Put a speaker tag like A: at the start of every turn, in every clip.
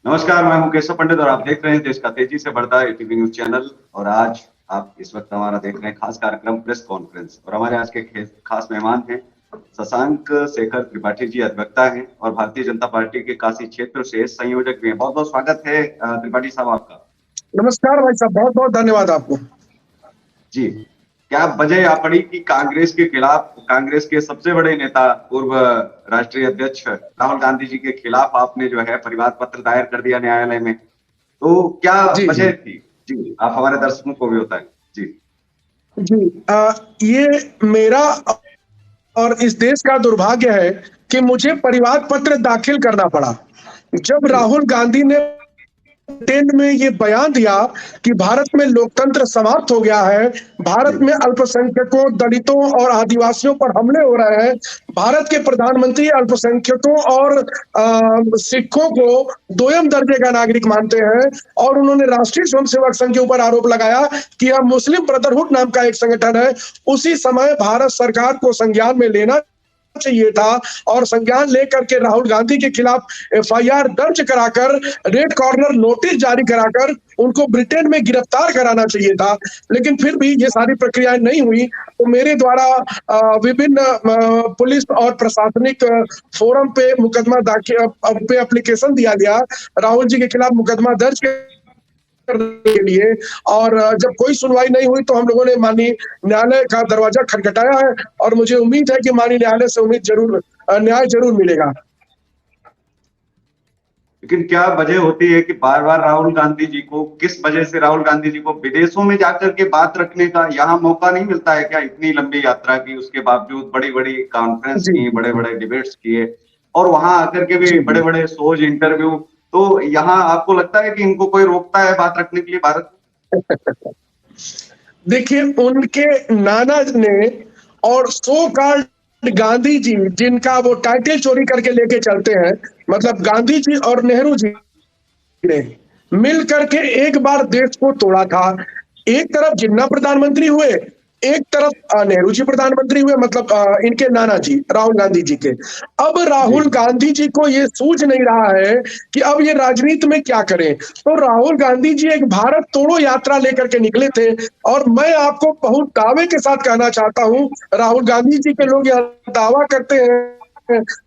A: नमस्कार, मैं हूं केशव पंडित और आप देख रहे हैं देश का तेजी से बढ़ता एटीवी न्यूज चैनल। और आज आप इस वक्त हमारा देख रहे हैं खास कार्यक्रम प्रेस कॉन्फ्रेंस। और हमारे आज के खास मेहमान हैं शशांक शेखर त्रिपाठी जी, अधिवक्ता हैं और भारतीय जनता पार्टी के काशी क्षेत्र से संयोजक भी हैं। बहुत बहुत स्वागत है त्रिपाठी साहब आपका।
B: नमस्कार भाई साहब, बहुत बहुत धन्यवाद आपको।
A: जी, क्या वजह आ पड़ी कि कांग्रेस के खिलाफ, कांग्रेस के सबसे बड़े नेता पूर्व राष्ट्रीय अध्यक्ष राहुल गांधी जी के खिलाफ आपने जो है परिवाद पत्र दायर कर दिया न्यायालय में? तो क्या
B: जी
A: वजह
B: जी
A: थी? जी, आप हमारे दर्शकों को भी बताएं। जी
B: जी। ये मेरा और इस देश का दुर्भाग्य है कि मुझे परिवाद पत्र दाखिल करना पड़ा। जब
A: जी
B: राहुल गांधी ने ब्रिटेन में ये बयान दिया कि भारत में लोकतंत्र समाप्त हो गया है,
A: जी
B: भारत में अल्पसंख्यकों, दलितों और आदिवासियों पर हमले हो रहे हैं, भारत के प्रधानमंत्री अल्पसंख्यकों और सिखों को दोयम दर्जे का नागरिक मानते हैं, और उन्होंने राष्ट्रीय स्वयंसेवक संघ के ऊपर आरोप लगाया कि यह मुस्लिम ब्रदरहुड नाम का एक संगठन है। उसी समय भारत सरकार को संज्ञान में लेना चाहिए था और संज्ञान लेकर के राहुल गांधी के खिलाफ एफआईआर दर्ज कराकर, रेड कॉर्नर नोटिस जारी कराकर उनको ब्रिटेन में गिरफ्तार कराना चाहिए था। लेकिन फिर भी ये सारी प्रक्रियाएं नहीं हुई, तो मेरे द्वारा विभिन्न पुलिस और प्रशासनिक फोरम पे मुकदमा दाखिल पे एप्लीकेशन दिया गया राहुल जी के खिलाफ मुकदमा दर्ज करने के लिए। और जब कोई सुनवाई नहीं हुई तो हम लोगों ने माननीय न्यायालय का दरवाजा खटखटाया है, और मुझे उम्मीद है कि माननीय न्यायालय से न्याय जरूर मिलेगा।
A: लेकिन क्या वजह होती है कि बार बार राहुल गांधी जी को, किस वजह से राहुल गांधी जी को विदेशों में जाकर के बात रखने का यहाँ मौका नहीं मिलता है? क्या इतनी लंबी यात्रा की, उसके बावजूद बड़ी बड़ी कॉन्फ्रेंस
B: जी
A: की, बड़े बड़े डिबेट्स किए और वहां आकर के भी
B: जी
A: बड़े बड़े शोज, इंटरव्यू, तो यहाँ आपको लगता है कि इनको कोई रोकता है बात रखने के लिए भारत में?
B: देखिए, उनके नाना ने और सो कॉल्ड गांधी जी, जिनका वो टाइटल चोरी करके लेके चलते हैं, मतलब गांधी जी और नेहरू जी ने मिल करके एक बार देश को तोड़ा था। एक तरफ जिन्ना प्रधानमंत्री हुए, एक तरफ नेहरू जी प्रधानमंत्री हुए, मतलब इनके नाना जी राहुल गांधी जी के। अब
A: जी
B: राहुल गांधी जी को ये सूझ नहीं रहा है कि अब ये राजनीति में क्या करें, तो राहुल गांधी जी एक भारत तोड़ो यात्रा लेकर के निकले थे। और मैं आपको बहुत दावे के साथ कहना चाहता हूं, राहुल गांधी जी के लोग यह दावा करते हैं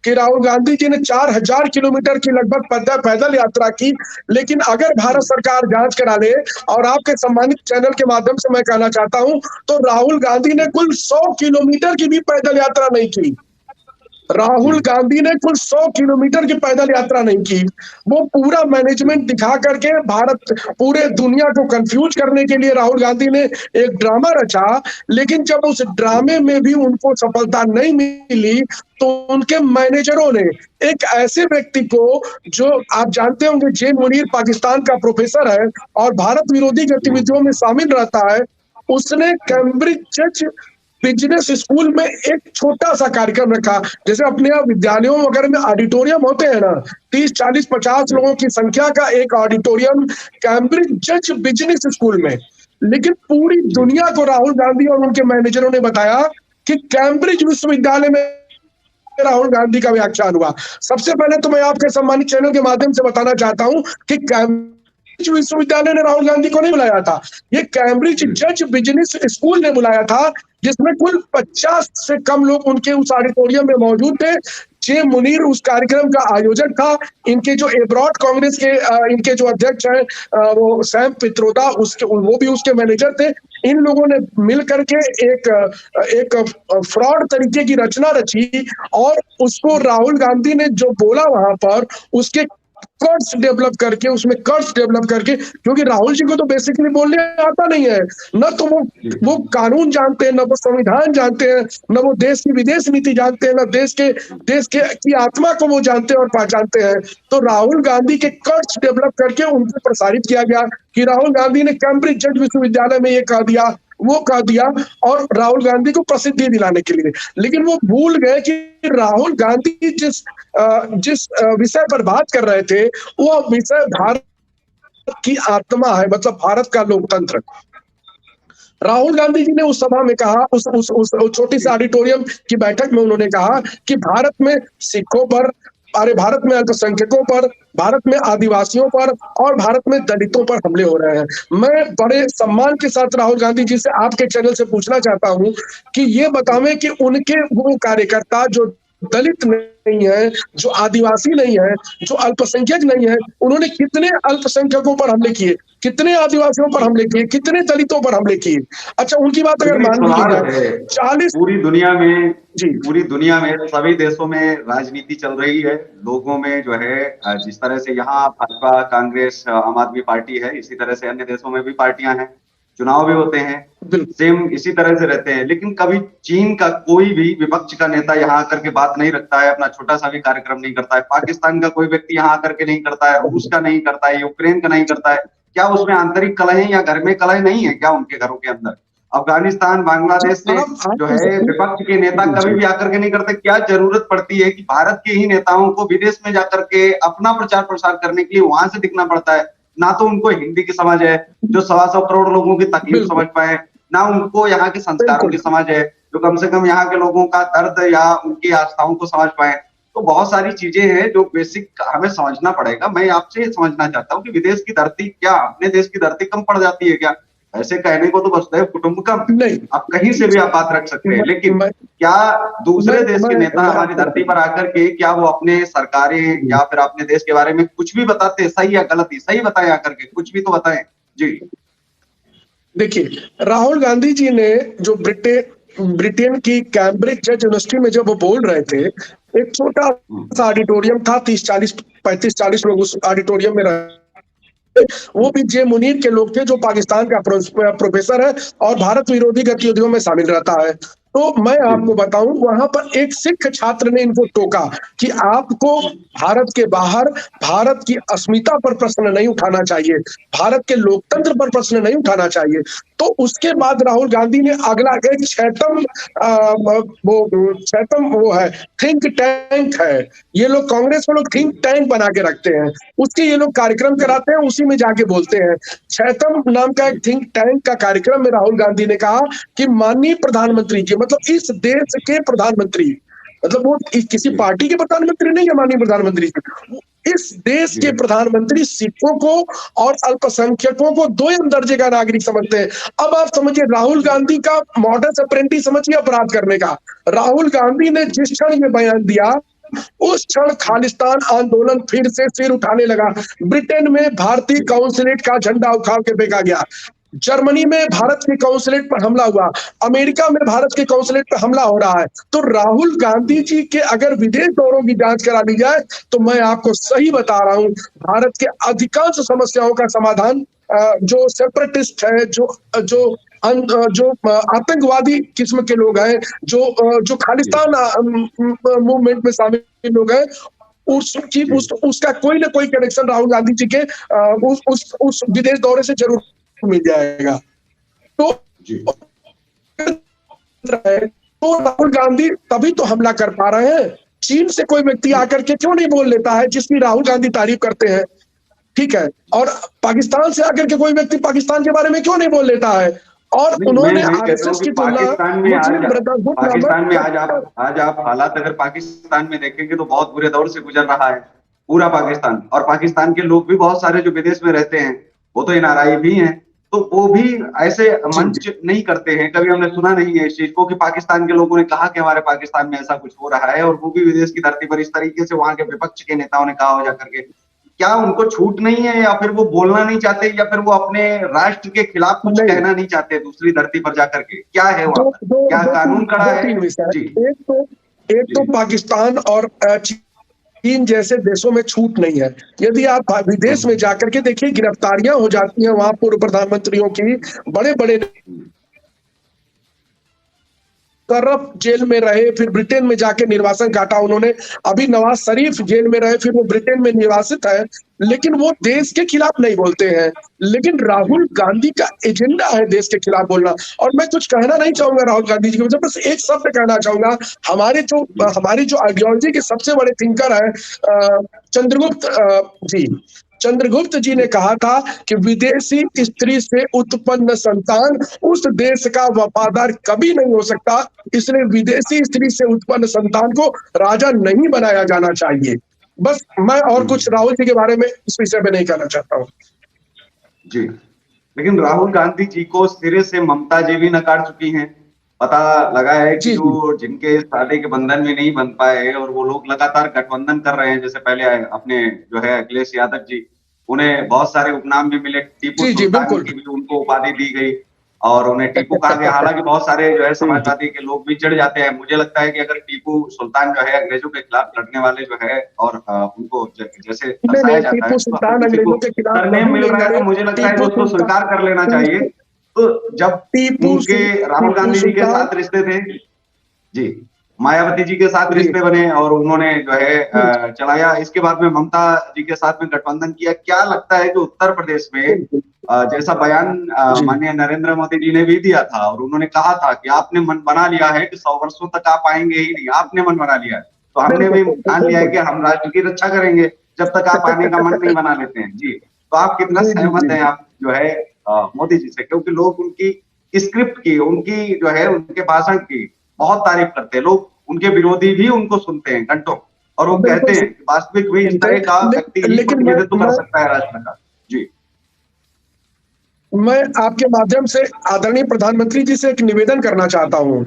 B: कि राहुल गांधी जी ने 4000 किलोमीटर की लगभग पैदल यात्रा की। लेकिन अगर भारत सरकार जांच करा ले, और आपके सम्मानित चैनल के माध्यम से मैं कहना चाहता हूं, तो राहुल गांधी ने कुल 100 किलोमीटर की भी पैदल यात्रा नहीं की।
A: जी
B: राहुल गांधी ने कुल 100 किलोमीटर की पैदल यात्रा नहीं की। वो पूरा मैनेजमेंट दिखा करके भारत, पूरे दुनिया को कंफ्यूज करने के लिए राहुल गांधी ने एक ड्रामा रचा। लेकिन जब उस ड्रामे में भी उनको सफलता नहीं मिली, तो उनके मैनेजरों ने एक ऐसे व्यक्ति को, जो आप जानते होंगे जे मुनीर पाकिस्तान का प्रोफेसर है और भारत विरोधी गतिविधियों में शामिल रहता है, उसने कैम्ब्रिज बिजनेस स्कूल में एक छोटा सा कार्यक्रम रखा। जैसे अपने यहाँ विद्यालयों वगैरह में ऑडिटोरियम होते हैं ना, 30, 40, 50
A: जी
B: लोगों की संख्या का एक ऑडिटोरियम कैम्ब्रिज बिजनेस स्कूल में। लेकिन पूरी
A: जी
B: दुनिया को राहुल गांधी और उनके मैनेजरों ने बताया कि कैम्ब्रिज विश्वविद्यालय में राहुल गांधी का व्याख्यान हुआ। सबसे पहले तो मैं आपके सम्मानित चैनल के माध्यम से बताना चाहता हूं कि कैम्ब्रिज विश्वविद्यालय ने राहुल गांधी को नहीं बुलाया था, ये कैम्ब्रिज
A: जी
B: जज बिजनेस स्कूल ने बुलाया था, जिसमें कुल 50 से कम लोग उनके उस ऑडिटोरियम में मौजूद थे। जे मुनीर उस कार्यक्रम का आयोजक था। इनके जो एब्रॉड कांग्रेस के इनके जो अध्यक्ष हैं, वो सैम पित्रोदा, उसके वो भी उसके मैनेजर थे। इन लोगों ने मिल करके एक फ्रॉड तरीके की रचना रची, और उसको राहुल गांधी ने जो बोला वहां पर, उसके कर्ट्स डेवलप करके, उसमें कर्ट्स डेवलप करके, क्योंकि राहुल जी को तो बेसिकली बोलने आता नहीं है, न तो वो कानून जानते हैं, न वो संविधान जानते हैं, न वो देश की विदेश नीति जानते हैं, न देश के की आत्मा को वो जानते हैं और पहचानते हैं। तो राहुल गांधी के कर्ट्स डेवलप करके उनको प्रसारित किया गया कि राहुल गांधी ने कैम्ब्रिज जज विश्वविद्यालय में ये कह दिया, वो कह दिया, और राहुल गांधी को प्रसिद्धि दिलाने के लिए। लेकिन वो भूल गए कि राहुल गांधी जिस जिस विषय पर बात कर रहे थे, वो विषय भारत की आत्मा है, मतलब भारत का लोकतंत्र। राहुल गांधी जी ने उस सभा में कहा, उस छोटी सी ऑडिटोरियम की बैठक में उन्होंने कहा कि भारत में सिखों पर, अरे भारत में अल्पसंख्यकों पर, भारत में आदिवासियों पर और भारत में दलितों पर हमले हो रहे हैं। मैं बड़े सम्मान के साथ राहुल गांधी जी से आपके चैनल से पूछना चाहता हूं कि ये बतावें कि उनके वो कार्यकर्ता जो दलित नहीं है, जो आदिवासी नहीं है, जो अल्पसंख्यक नहीं है, उन्होंने कितने अल्पसंख्यकों पर हमले किए, कितने आदिवासियों पर हमले किए, कितने दलितों पर हमले किए। अच्छा, उनकी बात अगर
A: देखिए, एक
B: मान भी ली
A: सवाल
B: जाए,
A: है,
B: 40
A: पूरी दुनिया में
B: जी
A: पूरी दुनिया में सभी देशों में राजनीति चल रही है। लोगों में जो है जिस तरह से यहाँ भाजपा, कांग्रेस, आम आदमी पार्टी है, इसी तरह से अन्य देशों में भी पार्टियां हैं, चुनाव भी होते हैं,
B: बिल्कुल
A: सेम इसी तरह से रहते हैं। लेकिन कभी चीन का कोई भी विपक्ष का नेता यहाँ आकर के बात नहीं रखता है, अपना छोटा सा भी कार्यक्रम नहीं करता है। पाकिस्तान का कोई व्यक्ति यहाँ आकर के नहीं करता है, रूस का नहीं करता है, यूक्रेन का नहीं करता है। क्या उसमें आंतरिक कलह या घर में कलह नहीं है क्या उनके घरों के अंदर? अफगानिस्तान, बांग्लादेश से
B: आप
A: जो है विपक्ष के नेता कभी भी आकर के नहीं करते। क्या जरूरत पड़ती है कि भारत के ही नेताओं को विदेश में जाकर के अपना प्रचार प्रसार करने के लिए वहां से दिखना पड़ता है? ना तो उनको हिंदी की समझ है जो 125 करोड़ लोगों की तकलीफ समझ पाए, ना उनको यहाँ के संस्कारों की समझ है जो कम से कम यहाँ के लोगों का दर्द या उनकी आस्थाओं को समझ पाए। तो बहुत सारी चीजें हैं जो बेसिक हमें समझना पड़ेगा। मैं आपसे ये समझना चाहता हूँ कि विदेश की धरती क्या अपने देश की धरती कम पड़ जाती है क्या? ऐसे कहने को तो वसुधैव कुटुंबकम,
B: नहीं,
A: आप कहीं से भी आप बात रख सकते हैं, लेकिन क्या दूसरे देश के नेता हमारी धरती पर आकर के क्या वो अपने सरकारें या फिर अपने देश के बारे में कुछ भी बताते हैं, सही या गलती? सही बताएं आकर के, कुछ भी तो बताएं जी।
B: देखिए, राहुल गांधी जी ने जो ब्रिटेन की कैम्ब्रिज यूनिवर्सिटी में जब वो बोल रहे थे, एक छोटा सा ऑडिटोरियम था, 35-40 लोग उस ऑडिटोरियम में रहे। वो भी जे मुनीर के लोग थे जो पाकिस्तान का प्रोफेसर है और भारत विरोधी गतिविधियों में शामिल रहता है। तो मैं आपको बताऊं, वहां पर एक सिख छात्र ने इनको टोका कि आपको भारत के बाहर भारत की अस्मिता पर प्रश्न नहीं उठाना चाहिए, भारत के लोकतंत्र पर प्रश्न नहीं उठाना चाहिए। तो उसके बाद राहुल गांधी ने अगला एक छैतम वो है, थिंक टैंक है, ये लोग कांग्रेस वालों थिंक टैंक बना के रखते हैं, उसके ये लोग कार्यक्रम कराते हैं, उसी में जाके बोलते हैं। छैतम नाम का एक थिंक टैंक का कार्यक्रम में राहुल गांधी ने कहा कि माननीय प्रधानमंत्री जी, मतलब इस देश के प्रधानमंत्री, मतलब वो किसी पार्टी के प्रधानमंत्री नहीं है, माननीय प्रधानमंत्री जी, इस देश के प्रधानमंत्री सिखों को और अल्पसंख्यकों को दोयम दर्जे का नागरिक समझते हैं। अब आप समझिए, राहुल गांधी का मॉडस ऑपरेंडी समझिए अपराध करने का। राहुल गांधी ने जिस क्षण ये बयान दिया, उस क्षण खालिस्तान आंदोलन फिर से सिर उठाने लगा। ब्रिटेन में भारतीय काउंसिलेट का झंडा उखाड़ के फेंका गया, जर्मनी में भारत के काउंसिलेट पर हमला हुआ, अमेरिका में भारत के काउंसिलेट पर हमला हो रहा है। तो राहुल गांधी जी के अगर विदेश दौरों की जांच करा ली जाए तो मैं आपको सही बता रहा हूं, भारत के अधिकांश समस्याओं का समाधान जो सेपरेटिस्ट है, जो आतंकवादी किस्म के लोग हैं, जो खालिस्तान मूवमेंट में शामिल लोग हैं, उसका कोई ना कोई कनेक्शन राहुल गांधी जी के उस विदेश दौरे से जरूर मिल जाएगा। तो राहुल गांधी तभी तो हमला कर पा रहे हैं। चीन से कोई व्यक्ति आकर के क्यों नहीं बोल लेता है जिसकी राहुल गांधी तारीफ करते हैं, ठीक है, और पाकिस्तान से आकर के कोई व्यक्ति पाकिस्तान के बारे में क्यों नहीं बोल लेता है? और उन्होंने आरएसएस की तुलना
A: पाकिस्तान में आज आप हालात अगर पाकिस्तान में देखेंगे तो बहुत बुरे दौर से गुजर रहा है पूरा पाकिस्तान, और पाकिस्तान के लोग भी बहुत सारे जो विदेश में रहते हैं वो तो एनआरआई भी हैं, तो वो भी ऐसे मंच नहीं करते हैं। कभी हमने सुना नहीं है इस चीज को कि पाकिस्तान के लोगों ने कहा कि हमारे पाकिस्तान में ऐसा कुछ हो रहा है, और वो भी विदेश की धरती पर इस तरीके से वहां के विपक्ष के नेताओं ने कहा हो जाकर के। क्या उनको छूट नहीं है, या फिर वो बोलना नहीं चाहते, या फिर वो अपने राष्ट्र के खिलाफ कुछ कहना नहीं चाहते दूसरी धरती पर जाकर के? क्या है वहां, क्या कानून कड़ा है जी?
B: एक तो पाकिस्तान और चीन जैसे देशों में छूट नहीं है। यदि आप विदेश में जाकर के देखिए, गिरफ्तारियां हो जाती हैं वहां पूर्व प्रधानमंत्रियों की, बड़े बड़े करप जेल में रहे, फिर ब्रिटेन में जाके निर्वासन काटा उन्होंने। अभी नवाज शरीफ जेल में रहे, फिर वो ब्रिटेन में निर्वासित है, लेकिन वो देश के खिलाफ नहीं बोलते हैं। लेकिन राहुल गांधी का एजेंडा है देश के खिलाफ बोलना। और मैं कुछ कहना नहीं चाहूंगा राहुल गांधी जी के, बस एक शब्द कहना चाहूंगा। हमारी जो आइडियोलॉजी के सबसे बड़े थिंकर है चंद्रगुप्त जी ने कहा था कि विदेशी स्त्री से उत्पन्न संतान उस देश का वफादार कभी नहीं हो सकता, इसलिए विदेशी स्त्री से उत्पन्न संतान को राजा नहीं बनाया जाना चाहिए। बस मैं और कुछ राहुल जी के बारे में इस विषय में नहीं कहना चाहता हूँ।
A: जी, लेकिन राहुल गांधी जी को सिरे से ममता जी भी नकार चुकी हैं। पता लगा है कि
B: जी, जी।
A: जो जिनके शादी के बंधन में नहीं बन पाए और वो लोग लगातार गठबंधन कर रहे हैं, जैसे पहले अपने जो है अखिलेश यादव जी, उन्हें बहुत सारे उपनाम भी मिले, टीपू
B: जी, जी,
A: सुल्तान
B: बिल्कुल।
A: की भी उनको उपाधि दी गई और उन्हें टीपू कहा गया। हालांकि बहुत सारे जो है
B: जी, जी।
A: समाजवादी के लोग भी चिढ़ जाते हैं। मुझे लगता है कि अगर टीपू सुल्तान जो है अंग्रेजों के खिलाफ लड़ने वाले जो है और उनको जैसे
B: नहीं,
A: दर्शाया
B: नहीं,
A: जाता है,
B: टीपू
A: तो अगर
B: सुल्तान
A: किसी को
B: अंग्रेजों के खिलाफ
A: सरनेम
B: कभी
A: मिल
B: नहीं
A: रहा है तो
B: लड़े।
A: मुझे लगता है कि
B: टीपू
A: उसको
B: सुल्तान
A: स्वीकार कर लेना चाहिए। तो जब
B: टीपू
A: उनके
B: सुल
A: राहुल
B: टीपू
A: गांधी जी के
B: सुल्तान
A: साथ रिश्ते थे, जी, मायावती जी के साथ
B: जी,
A: रिश्ते बने और उन्होंने जो है
B: जी,
A: चलाया। इसके बाद में ममता जी के साथ में गठबंधन किया। क्या लगता है कि उत्तर प्रदेश में
B: बिल्कुल।
A: जैसा बयान
B: जी,
A: माननीय नरेंद्र मोदी जी ने भी दिया था और उन्होंने कहा था कि आपने मन बना लिया है कि 100 वर्षों तक आप आएंगे ही नहीं, आपने मन बना लिया है, तो हमने
B: बिल्कुल,
A: भी
B: बिल्कुल,
A: ठान लिया है कि
B: बिल्कुल।
A: हम राष्ट्र की रक्षा करेंगे जब तक आप आने का मन नहीं बना लेते हैं। जी, तो आप कितना
B: जी, जी,
A: सहमत
B: जी,
A: हैं
B: जी।
A: आप जो है मोदी जी से, क्योंकि लोग उनकी स्क्रिप्ट की, उनकी जो है उनके भाषण की बहुत तारीफ करते हैं। लोग उनके विरोधी भी उनको सुनते हैं घंटों, और वो
B: बिल्कुल
A: कहते हैं कि वास्तविक में इस
B: सुनते
A: तरह का
B: हैं।
A: व्यक्ति ही
B: लेकिन
A: प्रतिनिधित्व कर सकता है राष्ट्र का। जी,
B: मैं आपके माध्यम से आदरणीय प्रधानमंत्री जी से एक निवेदन करना चाहता हूँ।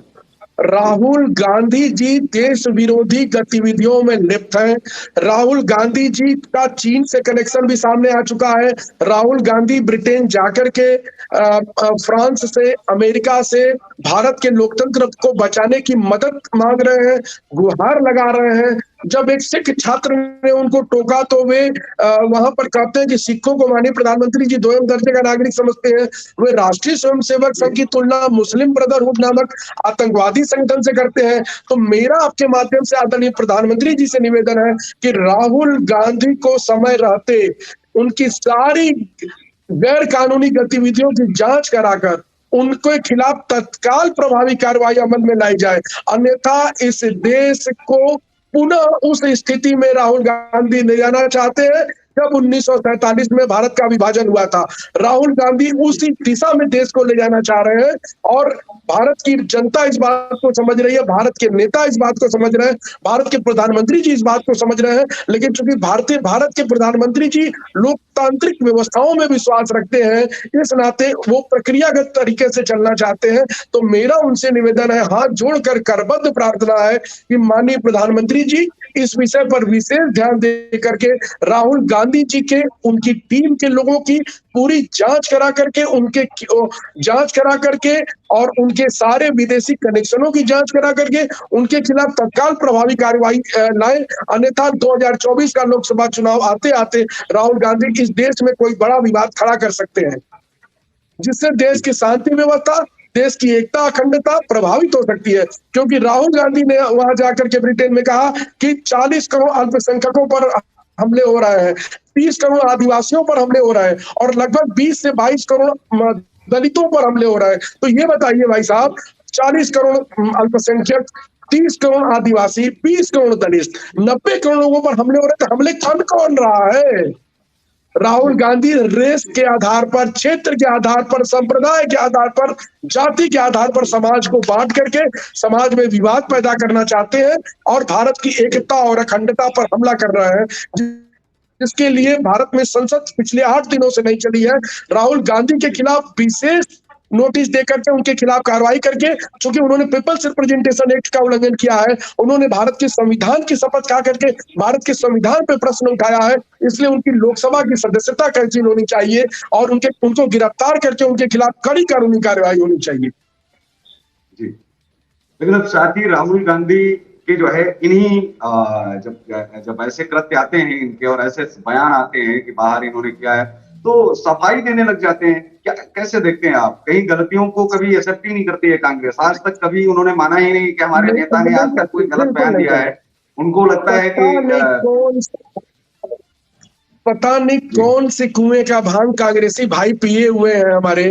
B: राहुल गांधी जी देश विरोधी गतिविधियों में लिप्त हैं। राहुल गांधी जी का चीन से कनेक्शन भी सामने आ चुका है। राहुल गांधी ब्रिटेन जाकर के फ्रांस से, अमेरिका से भारत के लोकतंत्र को बचाने की मदद मांग रहे हैं, गुहार लगा रहे हैं। जब एक सिख छात्र ने उनको टोका तो वे वहां पर कहते हैं कि सिखों को माननीय प्रधानमंत्री जी दोयम दर्जे का नागरिक समझते हैं। वे राष्ट्रीय स्वयंसेवक
A: जी,
B: संघ की तुलना मुस्लिम ब्रदरहुड नामक आतंकवादी संगठन से करते हैं। तो मेरा आपके माध्यम से आदरणीय प्रधानमंत्री जी से निवेदन है कि राहुल गांधी को समय रहते उनकी सारी गैर कानूनी गतिविधियों की जांच कराकर उनके खिलाफ तत्काल प्रभावी कार्रवाई अमल में लाई जाए। अन्यथा इस देश को पुनः उस स्थिति में राहुल गांधी ले जाना चाहते हैं जब 1947 में भारत का विभाजन हुआ था। राहुल गांधी
A: जी,
B: उसी दिशा में देश को ले जाना चाह रहे हैं और भारत की जनता इस बात को समझ रही है, भारत के नेता इस बात को समझ रहे हैं, भारत के प्रधानमंत्री जी इस बात को समझ रहे हैं। लेकिन चूंकि भारत के प्रधानमंत्री जी लोकतांत्रिक व्यवस्थाओं में विश्वास रखते हैं, इस नाते वो प्रक्रियागत तरीके से चलना चाहते हैं। तो मेरा उनसे निवेदन है, हाथ जोड़कर करबद्ध प्रार्थना है कि माननीय प्रधानमंत्री जी इस विषय पर विशेष ध्यान दे करके राहुल गांधी जी के, उनकी टीम के लोगों की पूरी जांच करा करके, उनके जांच करा करके और उनके सारे विदेशी कनेक्शनों की जांच करा करके उनके खिलाफ तत्काल प्रभावी कार्रवाई लाए। अन्यथा 2024 का लोकसभा चुनाव आते आते राहुल गांधी इस देश में कोई बड़ा विवाद खड़ा कर सकते हैं, जिससे देश की शांति व्यवस्था, देश की एकता, अखंडता प्रभावित हो सकती है। क्योंकि राहुल गांधी ने वहां जाकर के ब्रिटेन में कहा कि 40 करोड़ अल्पसंख्यकों पर हमले हो रहे हैं, 30 करोड़ आदिवासियों पर हमले हो रहे हैं और लगभग 20 से 22 करोड़ दलितों पर हमले हो रहे हैं। तो ये बताइए भाई साहब, 40 करोड़ अल्पसंख्यक, 30 करोड़ आदिवासी, 20 करोड़ दलित, 90 करोड़ लोगों पर हमले हो रहे हैं, तो हमले कर कौन रहा है? राहुल
A: जी,
B: गांधी रेस के आधार पर, क्षेत्र के आधार पर, संप्रदाय के आधार पर, जाति के आधार पर समाज को बांट करके समाज में विवाद पैदा करना चाहते हैं और भारत की एकता और अखंडता पर हमला कर रहे हैं, जिसके लिए भारत में संसद पिछले 8 दिनों से नहीं चली है। राहुल गांधी के खिलाफ विशेष नोटिस देकर के उनके खिलाफ कार्रवाई करके, चूंकि उन्होंने पीपल्स रिप्रेजेंटेशन एक्ट का उल्लंघन किया है, उन्होंने भारत के संविधान की शपथ खा करके भारत के संविधान पे प्रश्न उठाया है, इसलिए उनकी लोकसभा की सदस्यता कैंसिल होनी चाहिए और उनको गिरफ्तार करके उनके खिलाफ कड़ी कानूनी कार्रवाई होनी चाहिए।
A: जी। लेकिन अब साथ ही राहुल गांधी के जो है इन्हीं जब जब ऐसे कृत्य आते हैं इनके और ऐसे बयान आते हैं कि बाहर इन्होंने किया है, तो सफाई देने लग जाते हैं। क्या कैसे देखते हैं आप? कहीं गलतियों को कभी एक्सेप्ट ही नहीं करती है कांग्रेस। आज तक कभी उन्होंने माना ही नहीं कि हमारे
B: नहीं,
A: नेता ने आज
B: नहीं
A: तक कोई
B: करती,
A: गलत
B: बिल्कुल
A: बयान
B: नहीं
A: दिया है।
B: करती।
A: उनको लगता है
B: पता
A: कि
B: नहीं कौन पता नहीं
A: जी,
B: कौन से कुएं का भांग कांग्रेसी भाई पिए हुए हैं हमारे।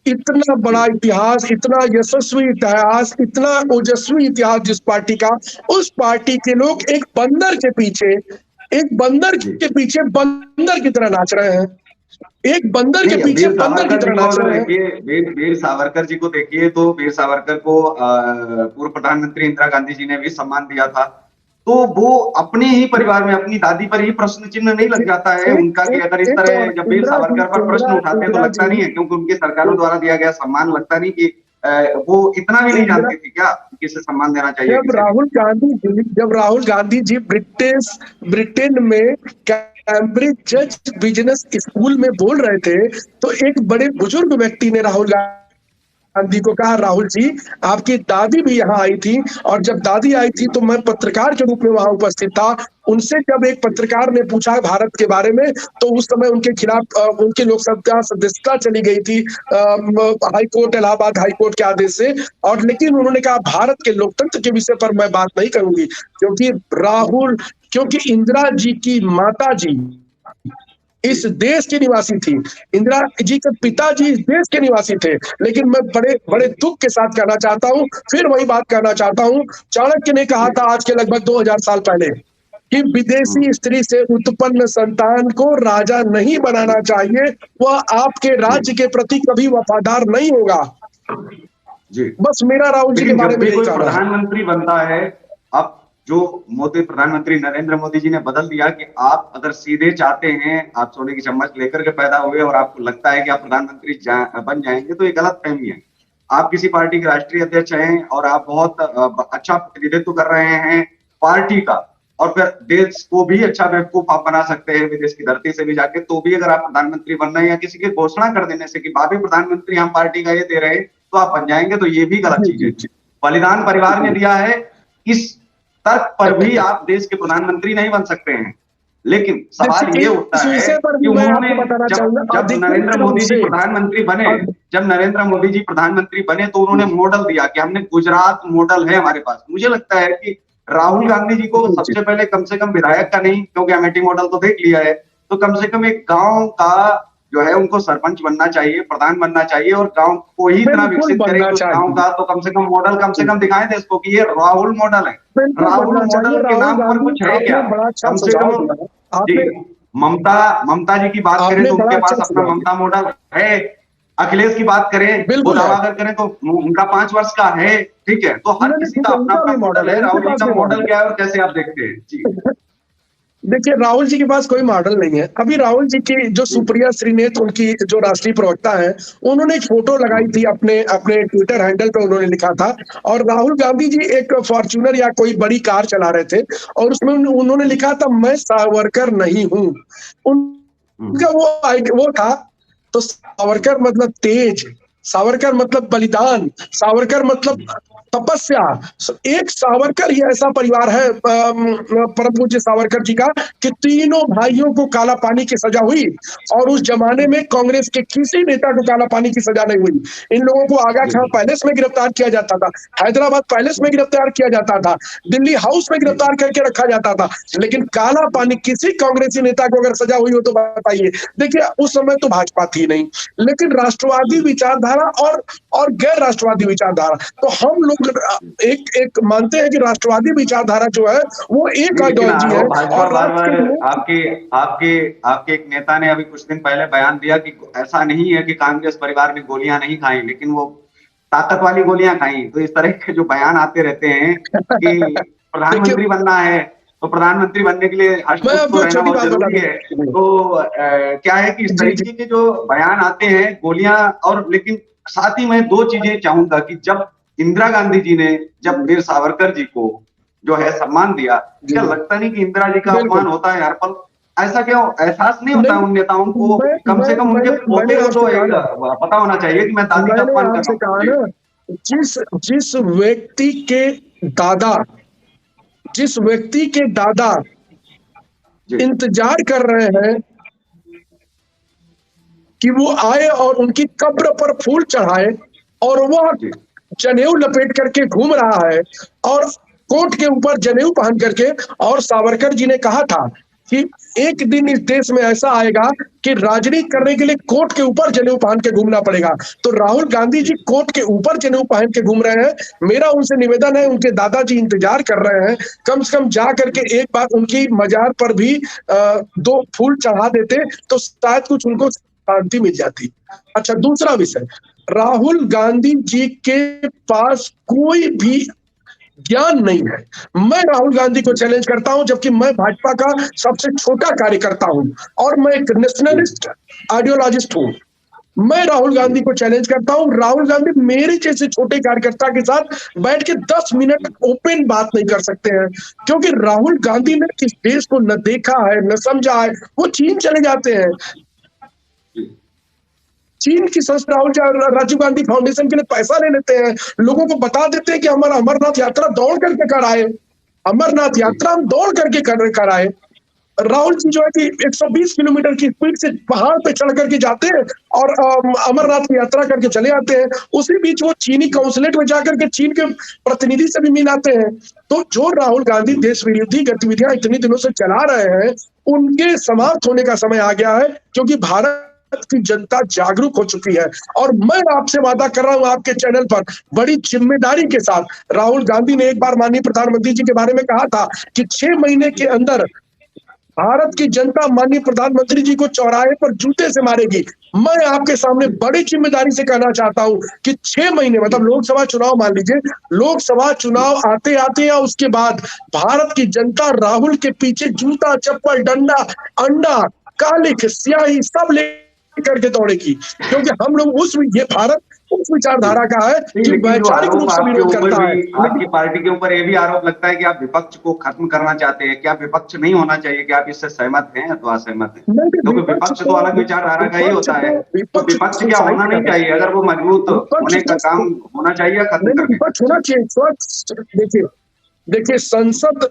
B: इतना
A: जी,
B: बड़ा इतिहास, इतना यशस्वी इतिहास, इतना ओजस्वी इतिहास जिस पार्टी का, उस पार्टी के लोग एक बंदर
A: जी।
B: के पीछे बंदर की तरह नाच रहे हैं। एक बंदर के
A: नहीं, अब
B: पीछे बंदर की तरह नाच रहे हैं।
A: वीर सावरकर जी को देखिए, तो वीर सावरकर को पूर्व प्रधानमंत्री इंदिरा गांधी जी ने भी सम्मान दिया था। तो वो अपने ही परिवार में अपनी दादी पर ही प्रश्न चिन्ह नहीं लग जाता है उनका कि अगर इस तरह जब वीर सावरकर पर प्रश्न उठाते हैं तो लगता नहीं है, क्योंकि उनकी सरकारों द्वारा दिया गया सम्मान लगता नहीं कि वो इतना भी नहीं जानती थी क्या किसे सम्मान देना चाहिए।
B: जब राहुल गांधी जी ब्रिटेन में कैम्ब्रिज जज बिजनेस स्कूल में बोल रहे थे, तो एक बड़े बुजुर्ग व्यक्ति ने राहुल गांधी को कहा, राहुल जी आपकी दादी भी यहाँ आई थी, और जब दादी आई थी तो मैं पत्रकार के रूप में वहां उपस्थित था। उनसे जब एक पत्रकार ने पूछा भारत के बारे में, तो उस समय उनके खिलाफ उनकी लोकसभा सदस्यता चली गई थी हाईकोर्ट, इलाहाबाद हाईकोर्ट के आदेश से। और लेकिन उन्होंने कहा भारत के लोकतंत्र के विषय पर मैं बात नहीं करूंगी, क्योंकि इंदिरा जी की माता जी इस देश के निवासी थी, इंदिरा जी के पिताजी इस देश के निवासी थे। लेकिन मैं बड़े बड़े दुख के साथ कहना चाहता हूं, फिर वही बात कहना चाहता हूं, चाणक्य ने कहा था आज के लगभग 2000 साल पहले कि विदेशी स्त्री से उत्पन्न संतान को राजा नहीं बनाना चाहिए, वह आपके राज्य के प्रति कभी वफादार नहीं होगा।
A: जी
B: बस मेरा राहुल जी के बारे में
A: कोई प्रधानमंत्री बनता है, अब जो मोदी प्रधानमंत्री नरेंद्र मोदी जी ने बदल दिया कि आप अगर सीधे चाहते हैं, आप सोने की चम्मच लेकर के पैदा हुए और आपको लगता है कि आप प्रधानमंत्री बन जाएंगे, तो ये गलत फहमी है। आप किसी पार्टी के राष्ट्रीय अध्यक्ष हैं और आप बहुत अच्छा प्रतिनिधित्व कर रहे हैं पार्टी का, और फिर देश को भी अच्छा बेवकूफ आप बना सकते हैं विदेश की धरती से भी जाके, तो भी अगर आप प्रधानमंत्री बन रहे हैं या किसी की घोषणा कर देने से कि भाभी प्रधानमंत्री हम पार्टी का ये दे रहे हैं तो आप बन जाएंगे, तो ये भी गलत चीज है। बलिदान परिवार ने दिया है, इस तर्क पर भी आप देश के प्रधानमंत्री नहीं बन सकते हैं। लेकिन सवाल ये उठता है कि उन्होंने जब नरेंद्र मोदी जी प्रधानमंत्री बने तो उन्होंने मॉडल दिया कि हमने गुजरात मॉडल है हमारे पास। मुझे लगता है कि राहुल गांधी जी को सबसे पहले कम से कम विधायक का नहीं, क्योंकि अमेठी मॉडल तो देख लिया है, तो कम से कम एक गांव का जो है उनको सरपंच बनना चाहिए, प्रधान बनना चाहिए, और गांव को ही इतना विकसित करें कि गांव का तो कम से कम मॉडल कम से कम दिखाएं देश को कि ये राहुल मॉडल है। राहुल मॉडल के नाम पर कुछ है क्या? कम से कम ममता जी की बात करें तो उनके पास अपना ममता मॉडल है। अखिलेश की बात करें, वो दावा अगर करें तो उनका 5 वर्ष का है, ठीक है। तो हर किसी का अपना अपना मॉडल है। राहुल जी का मॉडल क्या है और कैसे आप देखते हैं? जी
B: देखिए, राहुल जी के पास कोई मॉडल नहीं है। अभी राहुल जी की जो सुप्रिया श्रीनेत, उनकी जो राष्ट्रीय प्रवक्ता है, उन्होंने एक फोटो लगाई थी अपने ट्विटर हैंडल पे, उन्होंने लिखा था, और राहुल गांधी जी एक फॉर्च्यूनर या कोई बड़ी कार चला रहे थे, और उसमें उन्होंने लिखा था मैं सावरकर नहीं हूं। उनका वो था, तो सावरकर मतलब तेज, सावरकर मतलब बलिदान, सावरकर मतलब तपस्या। एक सावरकर ही ऐसा परिवार है परम पूज्य सावरकर जी का कि तीनों भाइयों को काला पानी की सजा हुई, और उस जमाने में कांग्रेस के किसी नेता को काला पानी की सजा नहीं हुई। इन लोगों को आगा खां पैलेस में गिरफ्तार किया जाता था, हैदराबाद पैलेस में गिरफ्तार किया जाता था, दिल्ली हाउस में गिरफ्तार करके रखा जाता था, लेकिन काला पानी किसी कांग्रेसी नेता को अगर सजा हुई हो तो बताइए। देखिए, उस समय तो भाजपा थी नहीं, लेकिन राष्ट्रवादी विचारधारा और गैर राष्ट्रवादी विचारधारा, तो हम लोग एक मानते हैं कि राष्ट्रवादी विचारधारा जो है वो एक आइडियोलॉजी है।
A: और आपके एक नेता ने अभी कुछ दिन पहले बयान दिया कि ऐसा नहीं है कि कांग्रेस परिवार ने गोलियां नहीं खाई, लेकिन वो ताकत वाली गोलियां खाई। तो इस तरह के जो बयान आते रहते हैं कि प्रधानमंत्री बनना है, तो प्रधानमंत्री बनने के लिए हष्टपुष्ट तो रहना बहुत जरूरी है। तो क्या है कि इस तरीके के जो बयान आते हैं गोलियां, और लेकिन साथ ही मैं 2 चीजें चाहूंगा कि जब इंदिरा गांधी जी ने जब वीर सावरकर जी को जो है सम्मान दिया, क्या लगता नहीं कि इंदिरा जी का अपमान होता है हर पल? ऐसा क्यों एहसास नहीं होता उन नेताओं को? कम से कम उनके पोते को तो पता होना चाहिए कि मैं दादी का अपमान कर रहा हूं।
B: जिस व्यक्ति के दादा इंतजार कर रहे हैं कि वो आए और उनकी कब्र पर फूल चढ़ाए, और वह जनेऊ लपेट करके घूम रहा है और कोट के ऊपर जनेऊ पहन करके, और सावरकर जी ने कहा था कि एक दिन इस देश में ऐसा आएगा कि राजनीति करने के लिए कोट के ऊपर जनेऊ पहन के घूमना पड़ेगा। तो राहुल गांधी जी कोट के ऊपर जनेऊ पहन के घूम रहे हैं। मेरा उनसे निवेदन है, उनके दादाजी इंतजार कर रहे हैं, कम से कम जा करके एक बार उनकी मजार पर भी 2 फूल चढ़ा देते तो शायद कुछ उनको शांति मिल जाती। अच्छा, दूसरा विषय, राहुल गांधी जी के पास कोई भी ज्ञान नहीं है। मैं राहुल गांधी को चैलेंज करता हूं, जबकि मैं भाजपा का सबसे छोटा कार्यकर्ता हूं और मैं एक नेशनलिस्ट आइडियोलॉजिस्ट हूं। मैं राहुल गांधी को चैलेंज करता हूं, राहुल गांधी मेरे जैसे छोटे कार्यकर्ता के साथ बैठ के 10 मिनट ओपन बात नहीं कर सकते हैं, क्योंकि राहुल गांधी ने इस देश को न देखा है न समझा है। वो चीन चले जाते हैं, चीन की संस्था राजीव गांधी फाउंडेशन के लिए पैसा ले लेते हैं, लोगों को बता देते हैं कि हमारा अमरनाथ यात्रा दौड़ करके कराए, अमरनाथ यात्रा हम दौड़ करके कराए। राहुल जी जो है कि 120 किलोमीटर की स्पीड से पहाड़ पे चढ़ करके जाते हैं और अमरनाथ की यात्रा करके चले आते हैं। उसी बीच वो चीनी काउंसलेट में जाकर के चीन के प्रतिनिधि से भी मिल आते हैं। तो जो राहुल गांधी देश विरोधी गतिविधियां इतने दिनों से चला रहे हैं, उनके समाप्त होने का समय आ गया है, क्योंकि भारत की जनता जागरूक हो चुकी है। और मैं आपसे वादा कर रहा हूं आपके चैनल पर बड़ी जिम्मेदारी के साथ, राहुल गांधी ने एक बार माननीय प्रधानमंत्री जी के बारे में कहा था कि 6 महीने के अंदर भारत की जनता माननीय प्रधानमंत्री जी को चौराहे पर जूते से मारेगी। मैं आपके सामने बड़ी जिम्मेदारी से कहना चाहता हूं कि 6 महीने मतलब लोकसभा चुनाव मान लीजिए, लोकसभा चुनाव आते आते या उसके बाद भारत की जनता राहुल के पीछे जूता, चप्पल, डंडा, अंडा, कालिख, स्याही सब लेकर के दौड़ेगी, क्योंकि हम लोग ये भारत उस विचारधारा का है कि वैचारिक रूप से विरोध करता है।
A: आपकी पार्टी के ऊपर ये भी आरोप लगता है कि आप विपक्ष को खत्म करना चाहते हैं। क्या विपक्ष नहीं होना चाहिए? क्या आप इससे सहमत हैं अथवा असहमत हैं? क्योंकि विपक्ष तो अलग विचारधारा का ही होता है, तो विपक्ष क्या होना नहीं चाहिए? अगर वो मजबूत होने का काम होना चाहिए, खत्म
B: विपक्ष होना चाहिए। देखिए संसद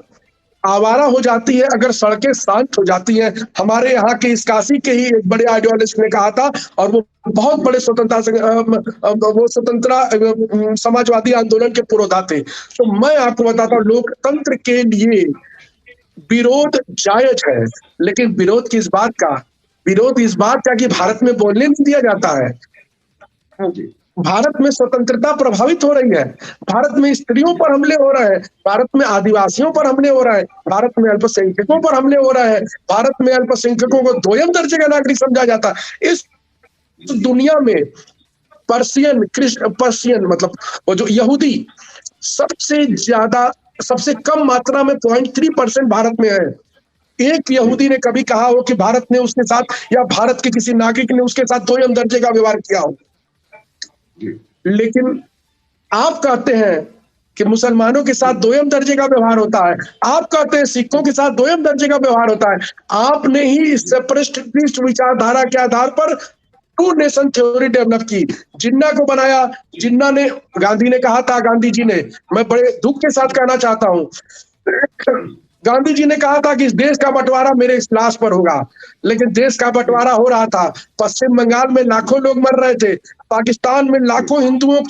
B: आवारा हो जाती है अगर सड़कें शांत हो जाती हैं। हमारे यहाँ के इस काशी के ही एक बड़े आइडियोलॉजिस्ट ने कहा था, और वो बहुत बड़े वो स्वतंत्रता समाजवादी आंदोलन के पुरोधा थे। तो मैं आपको बताता हूँ, लोकतंत्र के लिए विरोध जायज है, लेकिन विरोध किस बात का? विरोध इस बात का कि भारत में बोलने नहीं दिया जाता है। भारत में स्वतंत्रता प्रभावित हो रही है, भारत में स्त्रियों पर हमले हो रहे हैं, भारत में आदिवासियों पर हमले हो रहे हैं, भारत में अल्पसंख्यकों पर हमले हो रहे हैं, भारत में अल्पसंख्यकों को दोयम दर्जे का नागरिक समझा जाता है। इस दुनिया में पर्शियन मतलब वो जो यहूदी सबसे ज्यादा, सबसे कम मात्रा में 0.3% भारत में है। एक यहूदी ने कभी कहा हो कि भारत ने उसके साथ या भारत के किसी नागरिक ने उसके साथ दोयम दर्जे का व्यवहार किया हो। लेकिन आप कहते हैं कि मुसलमानों के साथ दोयम दर्जे का व्यवहार होता है, आप कहते हैं सिखों के साथ दोयम दर्जे का व्यवहार होता है। आपने ही इस सेपरेटिस्ट विचारधारा के आधार पर टू नेशन थ्योरी डेवलप की, जिन्ना को बनाया। जिन्ना ने, गांधी ने कहा था, गांधी जी ने, मैं बड़े दुख के साथ कहना चाहता हूं, गांधी जी ने कहा था कि इस देश का बंटवारा मेरे इस लाश पर होगा, लेकिन देश का बंटवारा हो रहा था। पश्चिम बंगाल में लाखों लोग मर रहे थे, पाकिस्तान में लाखों हिंदुओं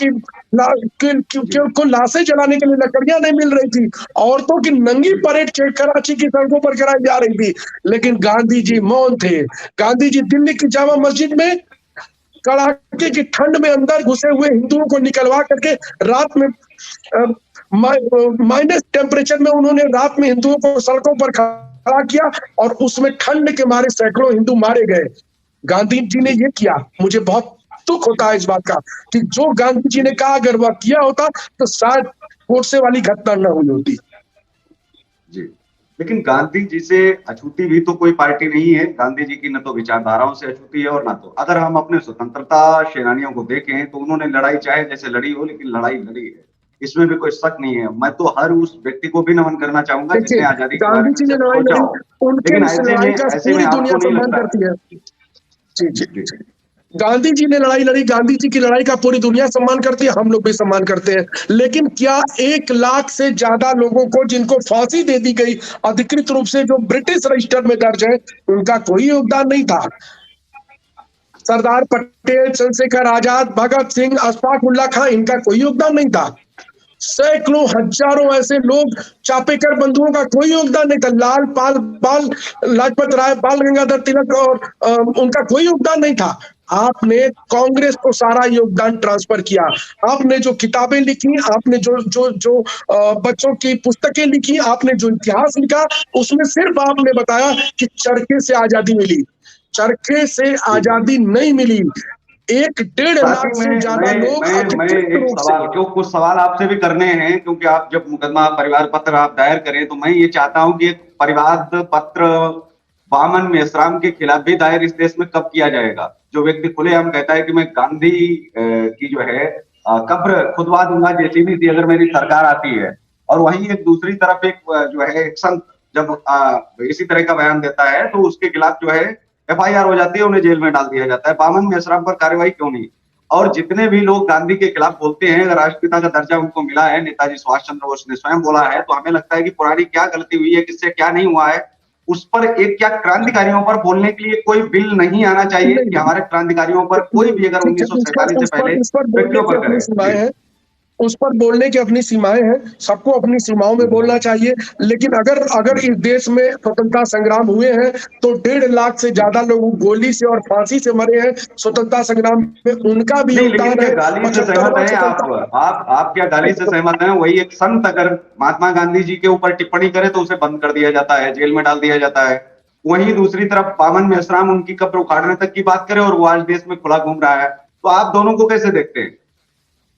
B: को लाशें जलाने के लिए लकड़ियां नहीं मिल रही थी, औरतों की नंगी परेड कराची की सड़कों पर कराई जा रही थी, लेकिन गांधी जी मौन थे। गांधी जी दिल्ली की जामा मस्जिद में कड़ाके की ठंड में अंदर घुसे हुए हिंदुओं को निकलवा करके रात में माइनस टेम्परेचर में उन्होंने रात में हिंदुओं को सड़कों पर खड़ा किया, और उसमें ठंड के मारे सैकड़ों हिंदू मारे गए। गांधी जी ने ये किया। मुझे बहुत दुख होता है इस बात का कि जो गांधी जी ने कहा अगर वह किया होता तो शायद गोडसे वाली घटना न हुई होती।
A: जी, लेकिन गांधी जी से अछूती भी तो कोई पार्टी नहीं है। गांधी जी की न तो विचारधाराओं से अछूती है, और ना तो, अगर हम अपने स्वतंत्रता सेनानियों को देखें तो उन्होंने लड़ाई चाहे जैसे लड़ी हो, लेकिन लड़ाई लड़ी है, इसमें भी कोई शक नहीं है। मैं तो हर उस व्यक्ति को भी नमन करना चाहूंगा जिसने आजादी के बारे में सोचा हो, लेकिन ऐसे में आपको नहीं लगता?
B: जी जी जी, गांधी जी ने लड़ाई लड़ी, गांधी जी की लड़ाई का पूरी दुनिया सम्मान करती है, हम लोग भी सम्मान करते हैं। लेकिन क्या 1 लाख से ज्यादा लोगों को जिनको फांसी दे दी गई अधिकृत रूप से, जो ब्रिटिश रजिस्टर में दर्ज है, उनका कोई योगदान नहीं था? सरदार पटेल, चंद्रशेखर आजाद, भगत सिंह, अशफाक उल्ला खां, इनका कोई योगदान नहीं था। सैकड़ों हजारों ऐसे लोग, चापेकर बंधुओं का कोई योगदान नहीं था। बाल लाजपत राय, बाल गंगाधर तिलक और उनका कोई योगदान नहीं था। आपने कांग्रेस को सारा योगदान ट्रांसफर किया। आपने जो किताबें लिखी, आपने जो बच्चों की पुस्तकें लिखी, आपने जो इतिहास लिखा, उसमें सिर्फ आपने बताया कि चरखे से आजादी मिली। चरखे से आजादी नहीं मिली। 1.5
A: साथ
B: लाख
A: ही
B: से ज्यादा लोग
A: मैं
B: अधिकृत
A: एक
B: रूप से।
A: सवाल, क्यों कुछ सवाल आपसे भी करने हैं, क्योंकि आप जब मुकदमा परिवार पत्र आप दायर करें तो मैं ये चाहता हूं कि एक परिवार पत्र बामन मेश्राम के खिलाफ भी दायर इस देश में कब किया जाएगा। जो व्यक्ति खुलेआम कहता है कि मैं गांधी की जो है कब्र खुदवा दूंगा जेसीबी से अगर मेरी सरकार आती है, और वहीं एक दूसरी तरफ एक जो है एक संत जब इसी तरह का बयान देता है तो उसके खिलाफ जो है एफआईआर हो जाती है, उन्हें जेल में डाल दिया जाता है। बामन मेश्राम पर कार्रवाई क्यों नहीं? और जितने भी लोग गांधी के खिलाफ बोलते हैं, अगर राष्ट्रपिता का दर्जा उनको मिला है, नेताजी सुभाष चंद्र बोस ने स्वयं बोला है, तो हमें लगता है कि पुरानी क्या गलती हुई है, किससे क्या नहीं हुआ है, उस पर एक क्या क्रांतिकारियों पर बोलने के लिए कोई बिल नहीं आना चाहिए कि
B: नहीं,
A: हमारे क्रांतिकारियों पर कोई भी अगर
B: ठीक है,
A: 1947 से पहले
B: उस पर बोलने
A: व्यक्तियों
B: की
A: पर
B: अपनी
A: करे। जी
B: सीमाएं हैं। उस पर बोलने की अपनी सीमाएं हैं, सबको अपनी सीमाओं में बोलना चाहिए। लेकिन अगर अगर इस देश में स्वतंत्रता संग्राम हुए हैं तो 1.5 लाख से ज्यादा लोग गोली से और फांसी से मरे हैं स्वतंत्रता संग्राम में, उनका भी
A: नहीं, लेकिन
B: योगदान
A: क्या
B: है।
A: गाली से सहमत
B: 75वां
A: हैं
B: स्वतंत्रता।
A: आप क्या गाली से सहमत हैं? वही एक संत अगर महात्मा गांधी जी के ऊपर टिप्पणी करे तो उसे बंद कर दिया जाता है, जेल में डाल दिया जाता है। वहीं दूसरी तरफ बामन मेश्राम उनकी कब्र उखाड़ने तक की बात करे और वो आज देश में खुला घूम रहा है, तो आप दोनों को कैसे देखते हैं?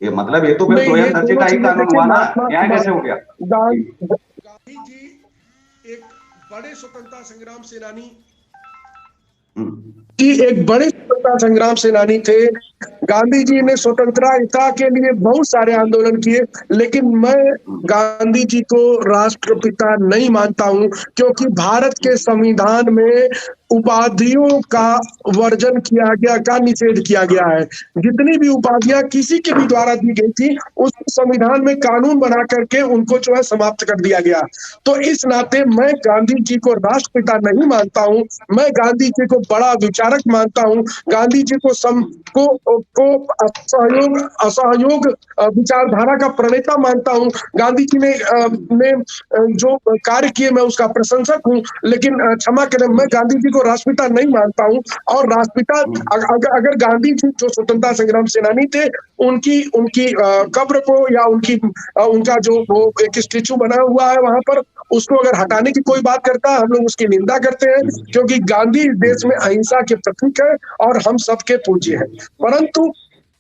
A: ये मतलब ये तो फिर
B: नहीं, ये
A: 2000 दर्जे
B: दोनों
A: का ही
B: चीजें
A: कानून
B: देखिए,
A: हुआ ना,
B: महात्मा
A: न्याय कैसे हो गया? जी
B: गांधी जी एक बड़े स्वतंत्रता संग्राम सेनानी कि एक बड़े स्वतंत्रता संग्राम सेनानी थे। गांधी जी ने स्वतंत्रता के लिए बहुत सारे आंदोलन किए, लेकिन मैं गांधी जी को राष्ट्रपिता नहीं मानता हूं, क्योंकि भारत के संविधान में उपाधियों का वर्जन किया गया, का निषेध किया गया है। जितनी भी उपाधियां किसी के भी द्वारा दी गई थी, उस संविधान में कानून बना करके उनको जो है समाप्त कर दिया गया। तो इस नाते मैं गांधी जी को राष्ट्रपिता नहीं मानता हूं, मैं गांधी जी को बड़ा विचारक मानता हूं, गांधी जी को असहयोग असहयोग विचारधारा का प्रणेता मानता हूं। गांधी जी ने जो कार्य किए मैं उसका प्रशंसक हूं, लेकिन क्षमा करें, मैं गांधी जी को राष्ट्रपिता नहीं मानता हूं। और राष्ट्रपिता अगर गांधी जी जो स्वतंत्रता संग्राम सेनानी थे, उनकी उनकी कब्र को या उनका जो वो एक स्टेचू बना हुआ है वहां पर, उसको अगर हटाने की कोई बात करता है, हम लोग उसकी निंदा करते हैं, क्योंकि गांधी इस देश में अहिंसा के प्रतीक है और हम सबके पूज्य हैं। परंतु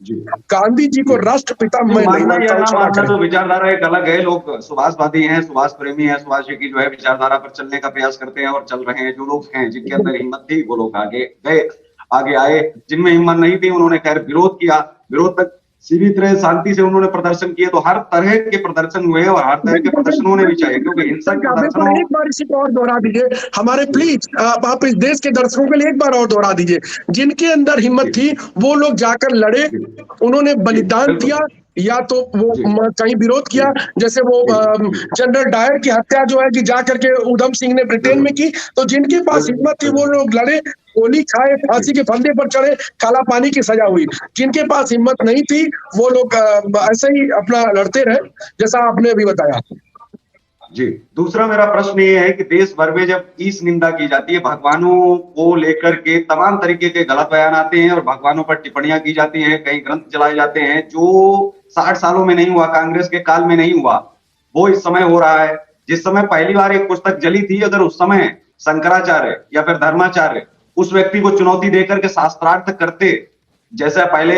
A: जी
B: गांधी जी को राष्ट्रपिता
A: नहीं,
B: मैं नहीं
A: मानना
B: मानता
A: या
B: हूं,
A: ना
B: क्षमा
A: मानना
B: करें।
A: तो विचारधारा एक अलग है। लोग सुभाषवादी हैं, सुभाष प्रेमी हैं, सुभाष जी की जो है विचारधारा पर चलने का प्रयास करते हैं और चल रहे हैं। जो लोग हैं जिनके अंदर हिम्मत थी वो लोग आगे गए, आगे आए। जिनमें हिम्मत नहीं थी उन्होंने खैर विरोध किया, विरोध तक सीधी तरह शांति से उन्होंने प्रदर्शन किए। तो हर तरह के प्रदर्शन हुए और हर तरह के प्रदर्शन होने भी चाहिए, क्योंकि हिंसक
B: आप एक बार
A: प्रदर्शनों।
B: इसी को और दोहरा दीजिए हमारे, प्लीज आप इस देश के दर्शकों के लिए एक बार और दोहरा दीजिए। जिनके अंदर हिम्मत
A: जी
B: थी वो लोग जाकर लड़े,
A: जी
B: उन्होंने
A: जी
B: बलिदान दिया,
A: बिल्कुल।
B: या तो वो
A: जी
B: कहीं विरोध
A: जी
B: किया, जैसे वो
A: जी जी
B: जनरल डायर की हत्या जो है कि जाकर के उधम सिंह ने ब्रिटेन में
A: बिल्कुल
B: की। तो जिनके पास
A: बिल्कुल
B: हिम्मत थी वो
A: बिल्कुल।
B: लोग लड़े, गोली खाए,
A: जी
B: फांसी के फंदे पर चढ़े, काला पानी की सजा हुई। जिनके पास हिम्मत नहीं थी वो लोग ऐसे ही अपना लड़ते रहे, जैसा आपने अभी बताया।
A: जी, दूसरा मेरा प्रश्न ये है कि देश भर में जब ईश निंदा की जाती है, भगवानों को लेकर के तमाम तरीके के गलत बयान आते हैं और भगवानों पर टिप्पणियां की जाती हैं, कई ग्रंथ चलाए जाते हैं, जो 60 सालों में नहीं हुआ, कांग्रेस के काल में नहीं हुआ, वो इस समय हो रहा है। जिस समय पहली बार एक पुस्तक जली थी, अगर उस समय शंकराचार्य या फिर धर्माचार्य उस व्यक्ति को चुनौती देकर के शास्त्रार्थ करते, जैसा पहले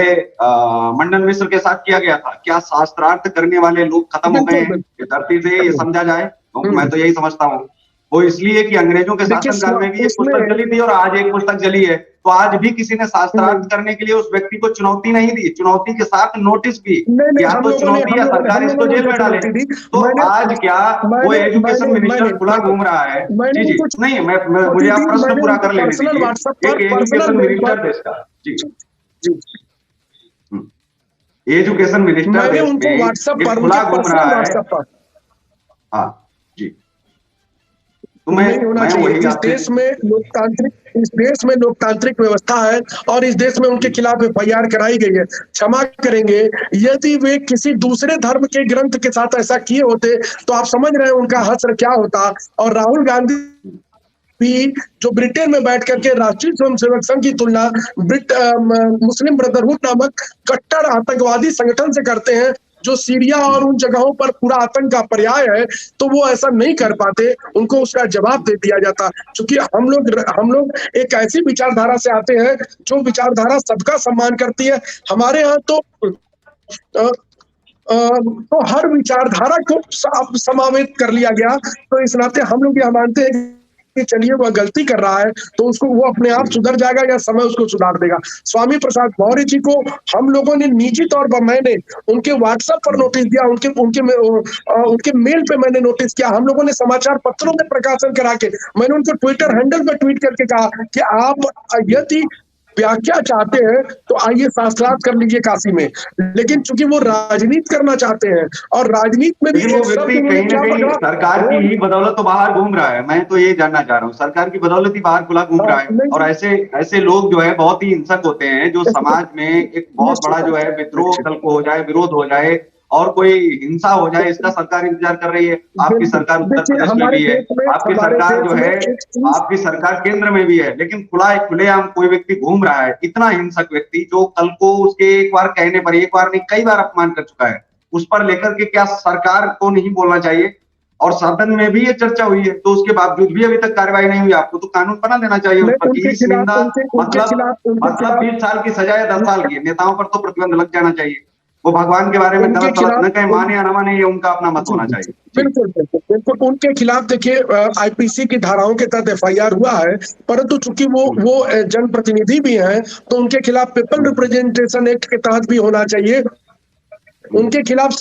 A: मंडन मिश्र के साथ किया गया था, क्या शास्त्रार्थ करने वाले लोग खत्म हो गए
B: बिल्कुल
A: हैं
B: बिल्कुल।
A: ये धरती से? ये समझा जाए, तो मैं
B: हम्म,
A: तो यही समझता हूँ। वो इसलिए कि अंग्रेजों के
B: देखिए
A: शासनकाल में भी एक
B: उसमें
A: पुस्तक जली थी और आज एक पुस्तक जली है। तो आज भी किसी ने शास्त्रार्थ करने के लिए उस व्यक्ति को चुनौती नहीं दी, चुनौती के साथ नोटिस भी,
B: नहीं नहीं,
A: या तो चुनौती या सरकार इसको जेल
B: उनको
A: में डाले।
B: चुनौती दी।
A: तो
B: मैंने
A: आज क्या वो
B: मैंने
A: एजुकेशन
B: मैंने
A: मिनिस्टर
B: मैंने
A: खुला घूम रहा है?
B: मैंने
A: जी जी
B: उनको
A: नहीं, मुझे
B: चुनौती
A: आप
B: दी,
A: प्रश्न
B: मैंने
A: पूरा
B: उनको
A: कर लेने
B: पर्सनल व्हाट्सएप
A: दीजिए।
B: पर,
A: एक
B: पर्सनल
A: एजुकेशन
B: मेल पर।
A: मिनिस्टर देश का, जी
B: जी,
A: एजुकेशन मिनिस्टर
B: मैंने
A: देश
B: उनको
A: में
B: व्हाट्सएप
A: एक
B: पर, उनके
A: खुला घूम
B: पर्सनल
A: रहा है।
B: व्हाट्सएप पर।
A: हाँ जी, तो
B: नहीं होना
A: मैं
B: चाहिए।
A: वही आपसे।
B: इस देश में लोकतांत्रिक व्यवस्था है और इस देश में उनके खिलाफ एफआईआर कराई गई है। क्षमा करेंगे, यदि वे किसी दूसरे धर्म के ग्रंथ के साथ ऐसा किए होते तो आप समझ रहे हैं उनका हश्र क्या होता। और राहुल गांधी भी जो ब्रिटेन में बैठ करके राष्ट्रीय स्वयंसेवक संघ की तुलना मुस्लिम ब्रदरहुड नामक कट्टर आतंकवादी संगठन से करते हैं, जो सीरिया और उन जगहों पर पूरा आतंक का पर्याय है, तो वो ऐसा नहीं कर पाते, उनको उसका जवाब दे दिया जाता। क्योंकि हम लोग एक ऐसी विचारधारा से आते हैं जो विचारधारा सबका सम्मान करती है। हमारे यहाँ तो अ, तो हर विचारधारा को समावेत कर लिया गया। तो इस नाते हम लोग यह मानते हैं कि चलिए वह गलती कर रहा है तो उसको वो अपने आप सुधर जाएगा या समय उसको सुधार देगा। स्वामी प्रसाद मौर्य जी को हम लोगों ने निजी तौर पर, मैंने उनके व्हाट्सएप पर नोटिस दिया, उनके मेल पे मैंने नोटिस किया, हम लोगों ने समाचार पत्रों में प्रकाशन करा के, मैंने उनको ट्विटर हैंडल पर ट्वीट करके कहा कि आप यदि व्याख्या चाहते हैं तो आइए शास्त्रार्थ कर लीजिए काशी में। लेकिन चूंकि वो राजनीति करना चाहते हैं और राजनीति में भी
A: लेकिन वो
B: एक शब्द
A: व्यक्ति
B: उन्होंने
A: कहीं
B: क्या
A: ना कहीं
B: पकड़ा,
A: सरकार की ही बदौलत तो बाहर घूम रहा है। मैं तो ये जानना चाह रहा हूँ, सरकार की बदौलत ही बाहर खुला घूम रहा है।
B: नहीं
A: और ऐसे ऐसे लोग जो है बहुत ही हिंसक होते हैं, जो समाज में एक बहुत बड़ा जो है विद्रोह कल को हो जाए, विरोध हो जाए और कोई हिंसा हो जाए, इसका सरकार इंतजार कर रही है। आपकी सरकार उत्तर
B: देखिए
A: प्रदेश में
B: हमारे
A: भी है,
B: देश में,
A: आपकी
B: हमारे
A: सरकार
B: देश
A: जो
B: में
A: है,
B: एक चीज,
A: आपकी सरकार केंद्र में भी है, लेकिन खुलेआम कोई व्यक्ति घूम रहा है, इतना हिंसक व्यक्ति जो कल को उसके एक बार कहने पर, एक बार नहीं कई बार अपमान कर चुका है, उस पर लेकर के क्या सरकार को नहीं बोलना चाहिए? और सदन में भी ये चर्चा हुई है, तो उसके बावजूद भी अभी तक कार्रवाई नहीं हुई। आपको तो कानून बना देना चाहिए उस पर कि इस निंदा,
B: उनके
A: मतलब
B: खिलाफ
A: 20 साल की सजा या 10 साल की, नेताओं पर तो प्रतिबंध लग जाना चाहिए। वो भगवान के बारे में
B: उनके
A: गलत सलत न कहे,
B: खिलाफ
A: माने या न माने, ये उनका अपना मत होना चाहिए। जी।
B: बिल्कुल बिल्कुल बिल्कुल उनके खिलाफ देखिए आईपीसी की धाराओं के तहत एफआईआर हुआ है, परंतु चूंकि वो जनप्रतिनिधि भी हैं तो उनके खिलाफ पीपल रिप्रेजेंटेशन एक्ट के तहत भी होना चाहिए। उनके खिलाफ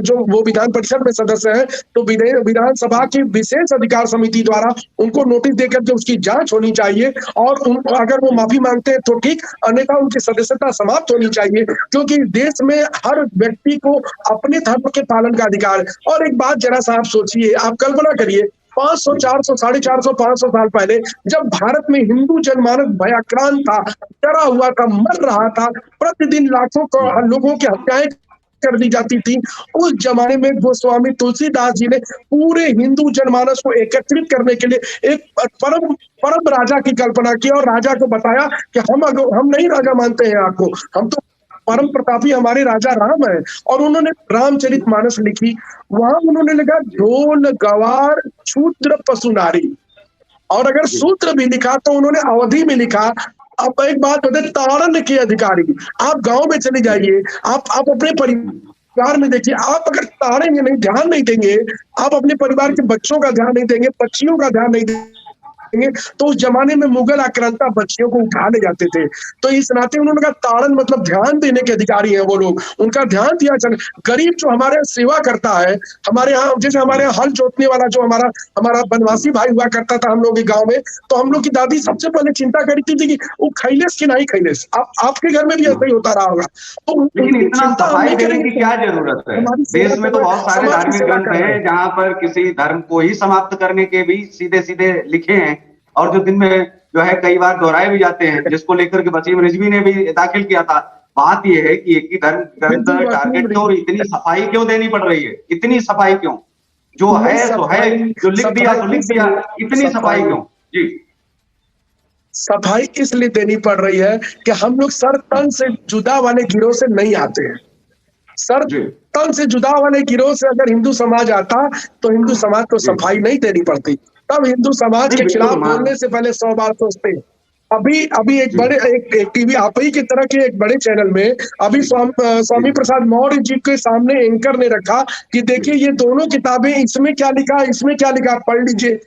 B: जो वो विधान परिषद में सदस्य हैं तो विधानसभा की विशेष अधिकार समिति द्वारा उनको नोटिस देकर के उसकी जांच होनी चाहिए और अगर वो माफी मांगते हैं तो ठीक, अन्यथा उनकी सदस्यता समाप्त होनी चाहिए। क्योंकि देश में हर व्यक्ति को अपने धर्म के पालन का अधिकार है। और एक बात जरा सा आप सोचिए, आप कल्पना करिए 500, 400, 450, 500 साल पहले जब भारत में हिंदू जनमानस भयाक्रांत था, डरा हुआ था, मर रहा था, प्रतिदिन लाखों लोगों की हत्याएं कर दी जाती थी, उस जमाने में गोस्वामी तुलसीदास जी ने पूरे हिंदू जनमानस को एकत्रित करने के लिए एक परम परम राजा की कल्पना की और राजा को बताया कि हम नहीं राजा मानते हैं आपको, हम तो परम प्रतापी हमारे राजा राम है। और उन्होंने रामचरितमानस लिखी, वहां उन्होंने लिखा ढोल गवार शूद्र पशु नारी, और अगर सूत्र भी लिखा तो उन्होंने अवधि में लिखा। अब एक बात बताए, ताड़न के अधिकारी, आप गांव में चले जाइए, आप अपने परिवार में देखिए, आप अगर ताड़ेंगे नहीं, ध्यान नहीं देंगे, आप अपने परिवार के बच्चों का ध्यान नहीं देंगे, पक्षियों का ध्यान नहीं देंगे, तो उस जमाने में मुगल आक्रांता बच्चियों को उठा ले जाते थे। तो इस नाते उन्होंने कहा ताड़न मतलब ध्यान देने के अधिकारी हैं वो लोग, उनका ध्यान दिया जाए। गरीब जो हमारे यहाँ सेवा करता है, हमारे यहाँ जैसे हमारे यहाँ हल जोतने वाला जो हमारा बनवासी भाई हुआ करता था हम लोग के गाँव में, तो हम लोग की दादी सबसे पहले चिंता करती थी कि वो खैलेस कि नहीं खैलेस। आपके घर में भी ऐसा ही होता रहा होगा। तो
A: लेकिन इतना सफाई देने की क्या जरूरत है? देश में तो बहुत सारे धार्मिक ग्रंथ हैं जहां पर किसी धर्म को ही समाप्त करने के भी सीधे सीधे लिखे हैं, और जो दिन में जो है कई बार दोहराए भी जाते हैं, जिसको लेकर के वसीम रिजवी ने भी दाखिल किया था। बात यह है कि एक ही धर्म ग्रंथ टारगेट क्यों और इतनी सफाई क्यों देनी पड़ रही है? इतनी सफाई क्यों? जो है सो है, जो लिख दिया तो लिख दिया, इतनी सफाई क्यों? जी,
B: सफाई इसलिए देनी पड़ रही है कि हम लोग सर तन से जुदा वाले गिरोह से नहीं आते हैं। सर तन से जुदा वाले गिरोह से अगर हिंदू समाज आता तो हिंदू समाज को सफाई नहीं देनी पड़ती। तब हिंदू समाज के खिलाफ बोलने से पहले 100 बार सोचते हैं। अभी एक बड़े एक टीवी आप ही की तरह के एक बड़े चैनल में अभी स्वामी प्रसाद मौर्य जी के सामने एंकर ने रखा कि देखिए ये दोनों किताबें, इसमें क्या लिखा, इसमें क्या लिखा, पढ़ लीजिए।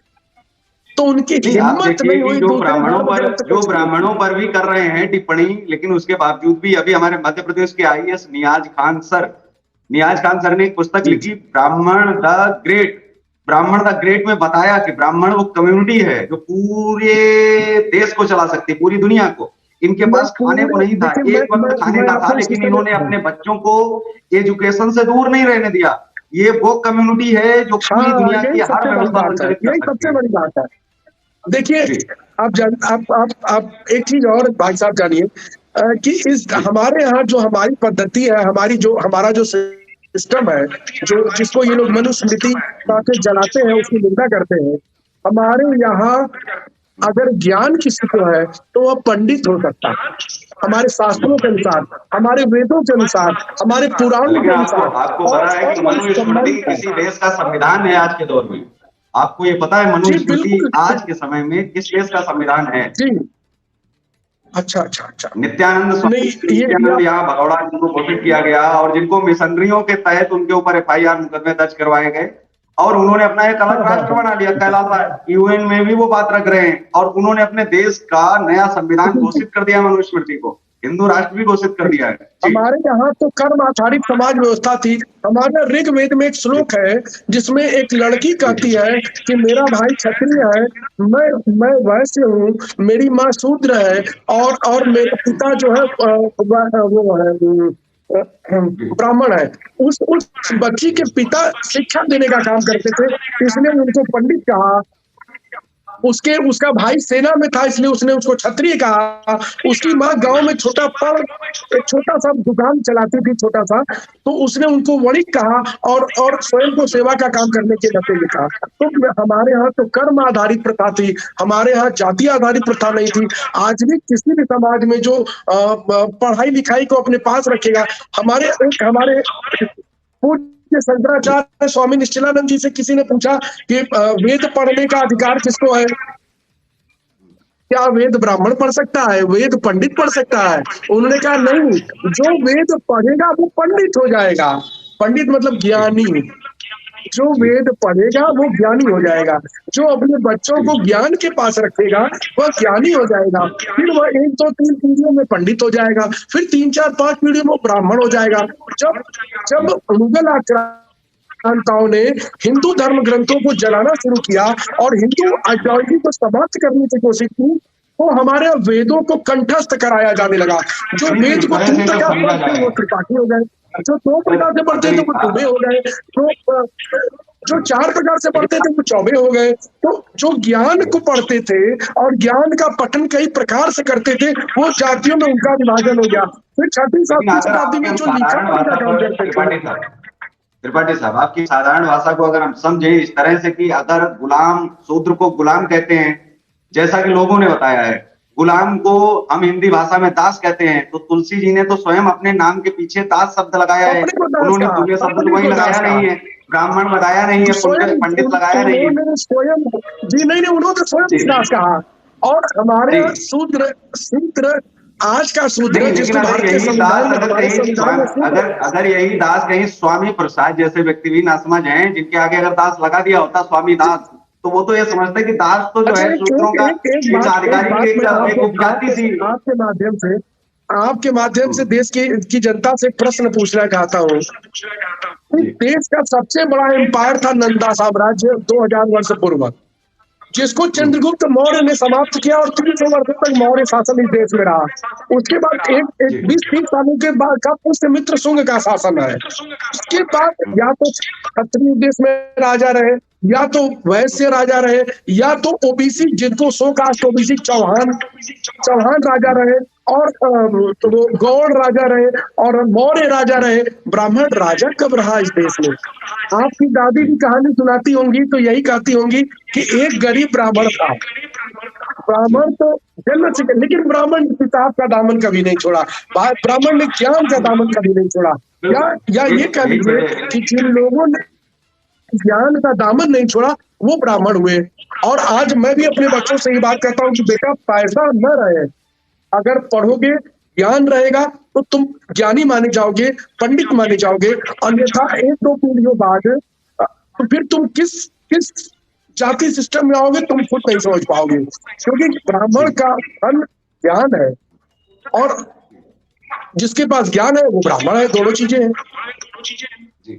B: तो उनकी हिम्मत नहीं हुई।
A: जो ब्राह्मणों पर भी कर रहे हैं टिप्पणी, लेकिन उसके बावजूद भी अभी हमारे मध्य प्रदेश के आईएएस नियाज खान सर ने एक पुस्तक लिखी, ब्राह्मण द ग्रेट में बताया कि ब्राह्मण वो कम्युनिटी है जो पूरे देश को चला सकती है, पूरी दुनिया को। इनके पास खाने को नहीं था, एक वक्त खाने का था, लेकिन इन्होंने अपने बच्चों को एजुकेशन से दूर नहीं रहने दिया। ये वो कम्युनिटी है जो पूरी दुनिया की हर व्यवस्था संचालित कर सकती है।
B: सबसे बड़ी बात है। देखिए आप एक चीज और भाई साहब जानिए कि इस हमारे यहाँ जो हमारी पद्धति है, हमारा जो सिस्टम है, जो जिसको ये लोग मनुस्मृति ताकि जलाते हैं, उसकी निंदा करते हैं, हमारे यहाँ अगर ज्ञान किसी को है तो वह पंडित हो सकता है, हमारे शास्त्रों के अनुसार, हमारे वेदों के अनुसार, हमारे पुराणों
A: लेकिन
B: के
A: आपको
B: अनुसार।
A: आपको
B: और
A: पता है कि
B: और वह
A: मनुस्मृति
B: संबंधित है।
A: किसी देश का संविधान है आज के दौर में? आपको ये पता है
B: जी
A: मनुस्मृति
B: बिल्कुल।
A: आज के समय में किस देश का संविधान है?
B: जी। अच्छा अच्छा अच्छा।
A: नित्यानंद स्वामी
B: नहीं ये
A: नित्यानंद यहाँ भगौड़ा जिनको घोषित किया गया और जिनको मिशनरियों के तहत उनके ऊपर एफआईआर मुकदमे दर्ज करवाए गए और उन्होंने अपना एक
B: हाँ
A: अलग
B: हाँ
A: राष्ट्र
B: हाँ।
A: बना लिया कहलाता है, यूएन में भी वो बात रख रहे हैं और उन्होंने अपने देश का नया संविधान घोषित कर दिया मनुस्मृति को, हिंदू राष्ट्र भी घोषित कर दिया है जी।
B: हमारे यहाँ तो कर्म आधारित समाज व्यवस्था थी। हमारे ऋग्वेद में एक श्लोक है जिसमें एक लड़की कहती है कि मेरा भाई क्षत्रिय है, मैं वैश्य हूँ, मेरी माँ शूद्र है, और मेरा पिता जो है वो है ब्राह्मण है। उस बच्ची के पिता शिक्षा देने का काम करते थे, इसलिए उनको पंडित कहा। उसका भाई सेना में था इसलिए उसने उसको क्षत्रिय कहा। उसकी माँ गांव में एक छोटा सा दुकान चलाती थी, छोटा सा, तो उसने उनको वणिक कहा और स्वयं को सेवा का काम करने के नाते लिखा। तो हमारे यहाँ तो कर्म आधारित प्रथा थी, हमारे यहाँ जाति आधारित प्रथा नहीं थी। आज भी किसी भी समाज में जो पढ़ाई लिखाई को अपने पास रखेगा, हमारे पूज्य शंकराचार्य स्वामी निश्चलानंद जी से किसी ने पूछा कि वेद पढ़ने का अधिकार किसको है? क्या वेद ब्राह्मण पढ़ सकता है, वेद पंडित पढ़ सकता है? उन्होंने कहा नहीं, जो वेद पढ़ेगा वो पंडित हो जाएगा। पंडित मतलब ज्ञानी। जो
A: जी
B: वेद पढ़ेगा वो ज्ञानी हो जाएगा। जो अपने बच्चों को ज्ञान के पास रखेगा वह ज्ञानी हो जाएगा। फिर वह 1 2 3 पीढ़ियों में पंडित हो जाएगा, फिर 3 4 5 पीढ़ियों में ब्राह्मण हो जाएगा। जब जब मुगल आक्रांताओं ने हिंदू धर्म ग्रंथों को जलाना शुरू किया और हिंदू आइडियोलॉजी को समाप्त करने की कोशिश की, तो हमारे वेदों को कंठस्थ कराया जाने लगा। जो
A: नहीं,
B: वेद
A: इस
B: को
A: तरह
B: 3
A: से जब
B: प्रकार
A: समझा
B: पढ़ते
A: जाए
B: वो त्रिपाठी हो गए, जो 2 प्रकार से पढ़ते
A: अगर
B: थे वो टुबे हो गए, जो 4 प्रकार से पढ़ते थे वो चौबे हो गए। तो जो ज्ञान को पढ़ते थे और ज्ञान का पठन कई प्रकार से करते थे, वो जातियों में उनका विभाजन हो गया। फिर 6वीं
A: लेकिन
B: 7वीं
A: अगर
B: शताब्दी
A: आपके
B: में
A: हम
B: जो लिखा
A: साधारण
B: पढ़ी का
A: भाषा
B: काम
A: पर
B: करते थे।
A: त्रिपाठी साहब आपकी साधारण भाषा को अगर हम समझें इस तरह से कि अगर गुलाम शूद्र को गुलाम कहते हैं, जैसा कि लोगों ने बताया है, गुलाम को हम हिंदी भाषा में दास कहते हैं, तो तुलसी जी ने तो स्वयं अपने नाम के पीछे दास शब्द लगाया है।
B: अपने को दास
A: उन्होंने
B: कहा,
A: पूरे शब्द तो
B: अपने
A: वही
B: को दास
A: लगाया
B: कहा।
A: नहीं है, ब्राह्मण बताया नहीं है,
B: स्वयं
A: पंडित लगाया नहीं है
B: उन्होंने स्वयं जी नहीं, उन्होंने
A: जी
B: स्वयं दास कहा। और हमारे
A: जी।
B: यहाँ शूद्र आज का शूद्र
A: नहीं, लेकिन
B: जिसको
A: अगर
B: भारतीय
A: यही
B: संविधान
A: दास
B: में,
A: अगर
B: हमारे
A: कहीं
B: संविधान में शूद्र।
A: अगर यही दास कहीं स्वामी प्रसाद जैसे व्यक्ति भी नासमझ हैं जिनके आगे अगर दास लगा दिया होता स्वामी दास, तो वो तो ये समझते कि दास तो जो
B: अच्छा,
A: है शूद्रों का एक
B: एक
A: आधिकारिक
B: बात मैं
A: एक
B: आपको
A: उपजाति थी।
B: आपके माध्यम से देश की जनता से एक प्रश्न पूछना चाहता हूँ।
A: जी
B: देश का सबसे बड़ा एम्पायर था नंदा साम्राज्य 2000 वर्ष पूर्व, जिसको चंद्रगुप्त मौर्य ने समाप्त किया और 300 वर्षों तक मौर्य शासन इस देश में रहा। उसके बाद एक
A: जी
B: 20-30 सालों के बाद का पुष्यमित्र शुंग का शासन है। उसके बाद या तो क्षत्रिय देश में राजा रहे, या तो वैश्य राजा रहे, या तो ओबीसी जिनको 100 कास्ट ओबीसी चौहान राजा रहे, और तो वो गौड़ राजा रहे, और मौर्य राजा रहे। ब्राह्मण राजा कब रहा इस देश में? आपकी दादी की कहानी सुनाती होंगी तो यही कहती होंगी कि एक गरीब ब्राह्मण था।
A: जी
B: ब्राह्मण तो जन्म से, लेकिन ब्राह्मण ने किताब का दामन कभी नहीं छोड़ा, ब्राह्मण ने ज्ञान का दामन कभी नहीं छोड़ा। या ये कह
A: एक
B: लीजिए
A: बड़े
B: कि जिन लोगों ने ज्ञान का दामन नहीं छोड़ा वो ब्राह्मण हुए। और आज मैं भी अपने बच्चों से ये बात कहता हूँ कि बेटा पैसा न रहे, अगर पढ़ोगे ज्ञान रहेगा तो तुम ज्ञानी माने जाओगे, पंडित माने जाओगे। अन्यथा 1 2 पीढ़ियों बाद तो फिर तुम किस किस जाति सिस्टम में आओगे तुम खुद नहीं समझ पाओगे, क्योंकि ब्राह्मण
A: जी
B: का धन ज्ञान है, और जिसके पास ज्ञान है वो ब्राह्मण है, दोनों चीजें हैं।
A: जी।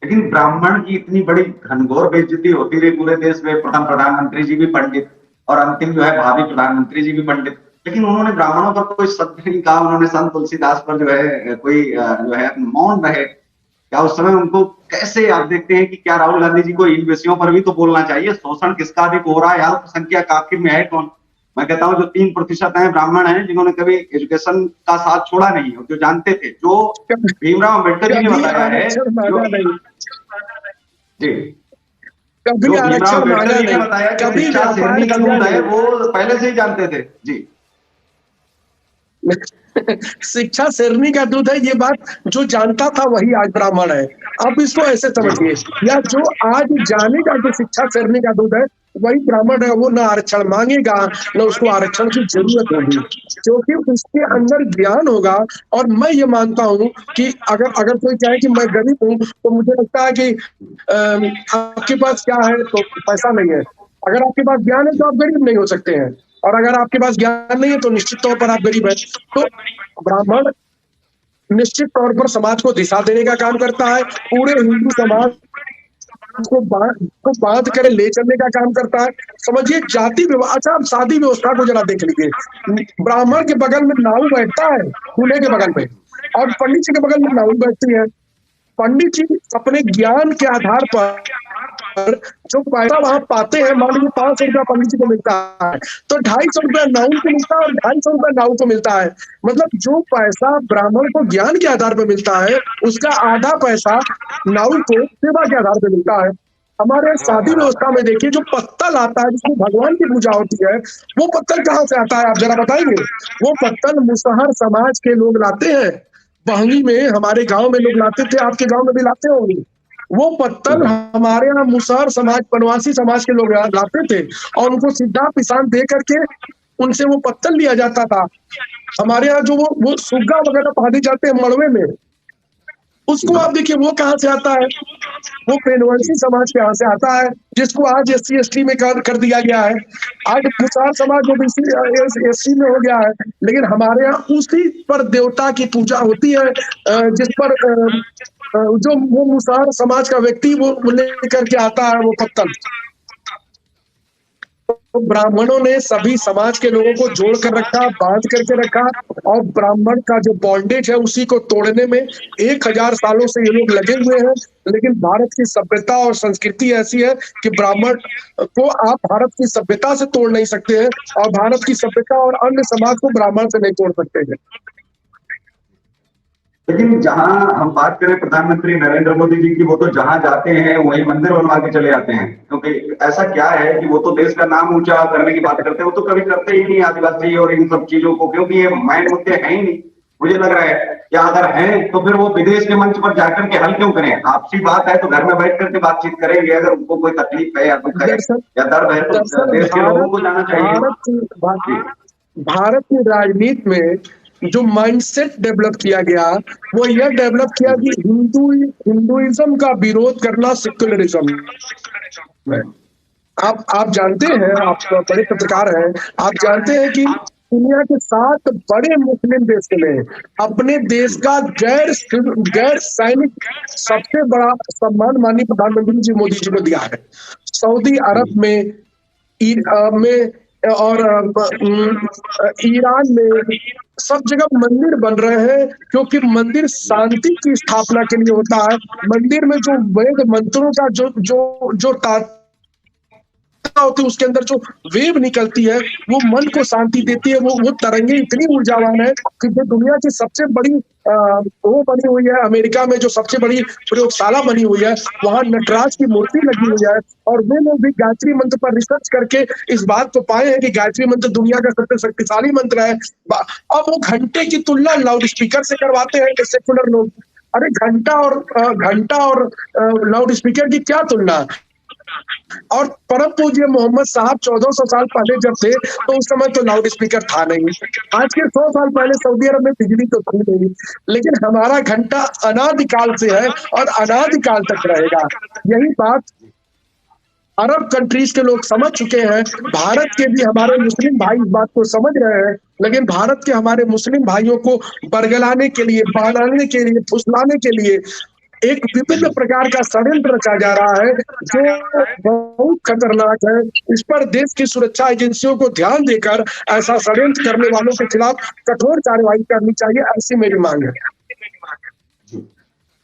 A: लेकिन ब्राह्मण की इतनी बड़ी घनघोर बेइज्जती होती रही पूरे देश में, प्रथम प्रधानमंत्री जी भी पंडित और अंतिम जो है भावी प्रधानमंत्री जी भी पंडित, लेकिन उन्होंने ब्राह्मणों पर कोई शब्द नहीं कहा। उन्होंने संत तुलसीदास पर जो है कोई जो है मौन रहे। क्या उस समय उनको कैसे आप देखते हैं कि क्या राहुल गांधी जी को इन विषयों पर भी तो बोलना चाहिए? शोषण किसका अधिक हो रहा है, अल्पसंख्यक आखिर में है कौन? मैं कहता हूँ जो 3% है ब्राह्मण है जिन्होंने कभी एजुकेशन का साथ छोड़ा नहीं और जो जानते थे, जो भीमराव अम्बेडकर जी ने
B: कभी
A: बताया है
B: आरक्षण
A: जो
B: मांगा नहीं।
A: जी
B: कभी
A: जो भीमराव
B: आरक्षण
A: अम्बेडकर
B: मांगा
A: जी ने
B: नहीं,
A: बताया कि
B: कभी
A: शिक्षा
B: व्यापार
A: शेरनी का
B: किया
A: दूध है,
B: नहीं।
A: वो पहले से ही जानते थे जी।
B: शिक्षा शेरनी का दूध है, ये बात जो जानता था वही आज ब्राह्मण है। आप इसको ऐसे
A: जी
B: समझिए, या जो आज जानेगा कि शिक्षा शेरनी का दूध है वही ब्राह्मण है, वो ना आरक्षण मांगेगा ना उसको आरक्षण की जरूरत होगी, क्योंकि उसके अंदर ज्ञान होगा। और मैं ये मानता हूं कि अगर अगर कोई कहे कि मैं गरीब हूं, तो मुझे लगता है कि आपके पास क्या है, तो पैसा नहीं है। अगर आपके पास ज्ञान है तो आप गरीब नहीं हो सकते हैं, और अगर आपके पास ज्ञान नहीं है तो निश्चित तौर पर आप गरीब हैं। तो ब्राह्मण निश्चित तौर पर समाज को दिशा देने का काम करता है, पूरे हिंदू समाज को बांध कर ले चलने का काम करता है। समझिए जाति व्यवस्था, अच्छा आप शादी व्यवस्था को जरा देख लीजिए, ब्राह्मण के बगल में नाऊ बैठता है, दूल्हे के बगल में, और पंडित जी के बगल में नाऊ बैठती है। पंडित जी अपने ज्ञान के आधार पर जो पैसा वहां पाते हैं, मान लीजिए 500 रुपया पंडित जी को मिलता है, तो 250 रुपया नाउन को मिलता है और 250 रुपया नाऊ को मिलता है। मतलब जो पैसा ब्राह्मण को ज्ञान के आधार पर मिलता है, उसका आधा पैसा नाऊ को सेवा के आधार पर मिलता है। हमारे शादी व्यवस्था में देखिए, जो पत्तल आता है जिसमें भगवान की पूजा होती है, वो पत्तल कहाँ से आता है आप जरा बताएंगे? वो पत्तल मुसहर समाज के लोग लाते हैं, बहंगी में हमारे गांव में लोग लाते थे, आपके गांव में भी लाते होंगे। वो पत्तल हमारे यहाँ मुसहर समाज, बनवासी समाज के लोग लाते थे, और उनको सीधा पिसान दे करके उनसे वो पत्तल लिया जाता था। हमारे यहाँ जो वो सुग्गा वगैरह पहने जाते हैं मड़वे में, उसको आप देखिए वो कहाँ से आता है? वो पेनवंशी समाज के यहाँ से आता है, जिसको आज SC ST में कर दिया गया है। आज मुसहर समाज OBC SC में हो गया है, लेकिन हमारे यहाँ उसी पर देवता की पूजा होती है, जिस पर जो वो मुसहर समाज का व्यक्ति वो लेकर के आता है वो पत्तल। तो ब्राह्मणों ने सभी समाज के लोगों को जोड़ कर रखा, बांध करके रखा, और ब्राह्मण का जो बॉन्डेज है उसी को तोड़ने में 1000 सालों से ये लोग लगे हुए हैं। लेकिन भारत की सभ्यता और संस्कृति ऐसी है कि ब्राह्मण को आप भारत की सभ्यता से तोड़ नहीं सकते हैं, और भारत की सभ्यता और अन्य समाज को ब्राह्मण से नहीं तोड़ सकते हैं।
A: लेकिन जहां हम बात करें प्रधानमंत्री नरेंद्र मोदी जी की, वो तो जहां जाते हैं वही मंदिर बनवा के चले आते हैं, क्योंकि ऐसा क्या है कि वो तो देश का नाम ऊंचा करने की बात करते हैं, वो तो कभी करते ही नहीं आदिवासी और इन सब चीजों को, क्योंकि ये मायने मुद्दे हैं ही नहीं। मुझे लग रहा है, या अगर हैं तो फिर वो विदेश के मंच पर जाकर के हल क्यों करें? आपसी बात है तो घर में बैठ करके बातचीत करेंगे। अगर उनको कोई तकलीफ है या दुख है
B: दरअसल
A: या दर्द है तो
B: दरअसल
A: देश के लोगों को जाना चाहिए।
B: भारत की राजनीति में जो माइंडसेट डेवलप किया गया, वो यह डेवलप किया कि हिंदुइज्म का विरोध करना सेक्युलरिज्म है। आप जानते हैं, आप बड़े पत्रकार हैं, आप जानते हैं कि दुनिया के 7 बड़े मुस्लिम देशों ने अपने देश का गैर सैनिक सबसे बड़ा सम्मान माननीय प्रधानमंत्री जी मोदी जी को दिया है। सऊदी अरब में, और ईरान में, सब जगह मंदिर बन रहे हैं, क्योंकि मंदिर शांति की स्थापना के लिए होता है। मंदिर में जो वेद मंत्रों का जो जो जो होती है, उसके अंदर जो वेव निकलती है, वो मन को शांति देती है। वो तरंगे इतनी ऊर्जावान है कि जो दुनिया की सबसे बड़ी वो बनी हुई है, अमेरिका में जो सबसे बड़ी प्रयोगशाला बनी हुई है, वहां नटराज की मूर्ति लगी हुई है, और वे लोग भी गायत्री मंत्र पर रिसर्च करके इस बात को पाए हैं कि गायत्री मंत्र दुनिया का सबसे शक्तिशाली मंत्र है। अब वो घंटे की तुलना लाउड स्पीकर से करवाते हैं सेकुलर लोग। अरे घंटा और लाउड स्पीकर की क्या तुलना? और परम पूज्य मोहम्मद साहब 1400 साल पहले जब थे, तो उस समय तो लाउड स्पीकर था नहीं। आज के 100 साल पहले सऊदी अरब में बिजली तो थी नहीं, लेकिन हमारा घंटा अनादिकाल से है और अनादिकाल तक रहेगा। यही बात अरब कंट्रीज के लोग समझ चुके हैं। भारत के भी हमारे मुस्लिम भाई इस बात को समझ रहे हैं, लेकिन भारत के हमारे मुस्लिम भाइयों को बरगलाने के लिए, बहलाने के लिए, फुसलाने के लिए एक विभिन्न प्रकार का षड्यंत्र रचा जा रहा है, जो बहुत खतरनाक है। इस पर देश की सुरक्षा एजेंसियों को ध्यान देकर ऐसा षड्यंत्र करने वालों के खिलाफ कठोर कार्रवाई करनी चाहिए, ऐसी मेरी मांग है।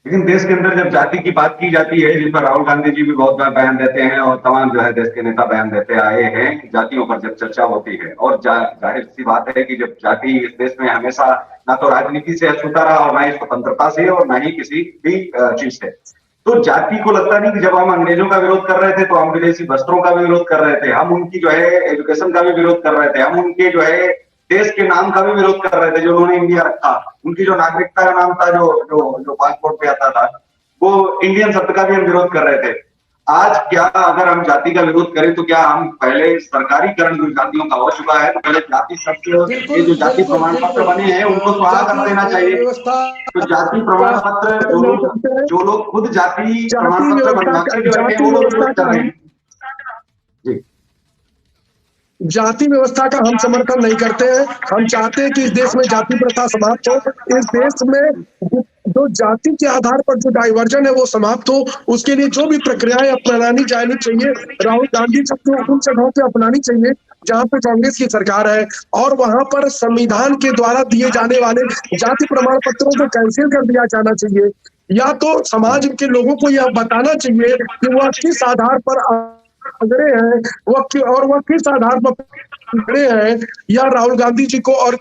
A: लेकिन देश के अंदर जब जाति की बात की जाती है, जिस पर राहुल गांधी जी भी बहुत बार बयान देते हैं और तमाम जो है देश के नेता बयान देते आए हैं कि जातियों पर जब चर्चा होती है, और जाहिर सी बात है कि जब जाति इस देश में हमेशा ना तो राजनीति से अछूता रहा और ना ही स्वतंत्रता से और ना ही किसी भी चीज से, तो जाति को लगता नहीं कि जब हम अंग्रेजों का विरोध कर रहे थे तो हम विदेशी वस्त्रों का भी विरोध कर रहे थे, हम उनकी जो है एजुकेशन का भी विरोध कर रहे थे, हम उनके जो है देश के नाम का भी विरोध कर रहे थे जो उन्होंने इंडिया रखा, उनकी जो नागरिकता का नाम था जो जो जो पासपोर्ट पे आता था वो इंडियन शब्द का भी हम विरोध कर रहे थे। आज क्या अगर हम जाति का विरोध करें तो क्या हम पहले सरकारीकरण जो जातियों का हो चुका है तो पहले जाति शब्द ये जो जाति प्रमाण पत्र बने हैं उनको स्वाहा कर देना चाहिए। तो जाति प्रमाण पत्र जो लोग खुद जाति प्रमाण पत्र बनवाते जो है वो लोग विरोध कर रहे हैं। जी
B: जाति व्यवस्था का हम समर्थन नहीं करते हैं। हम चाहते हैं कि इस देश में जाति प्रथा समाप्त हो। इस देश में जो जाति के आधार पर जो डाइवर्जन है वो समाप्त हो। उसके लिए जो भी प्रक्रियाएं अपनानी जानी चाहिए राहुल गांधी सबको उन जगहों पे अपनानी चाहिए जहां पे कांग्रेस की सरकार है, और वहां पर संविधान के द्वारा दिए जाने वाले जाति प्रमाण पत्रों को कैंसिल कर दिया जाना चाहिए, या तो समाज के लोगों को यह बताना चाहिए कि वह किस आधार पर अगड़े हैं, वह किस आधार पर पकड़े हैं, या राहुल गांधी जी को और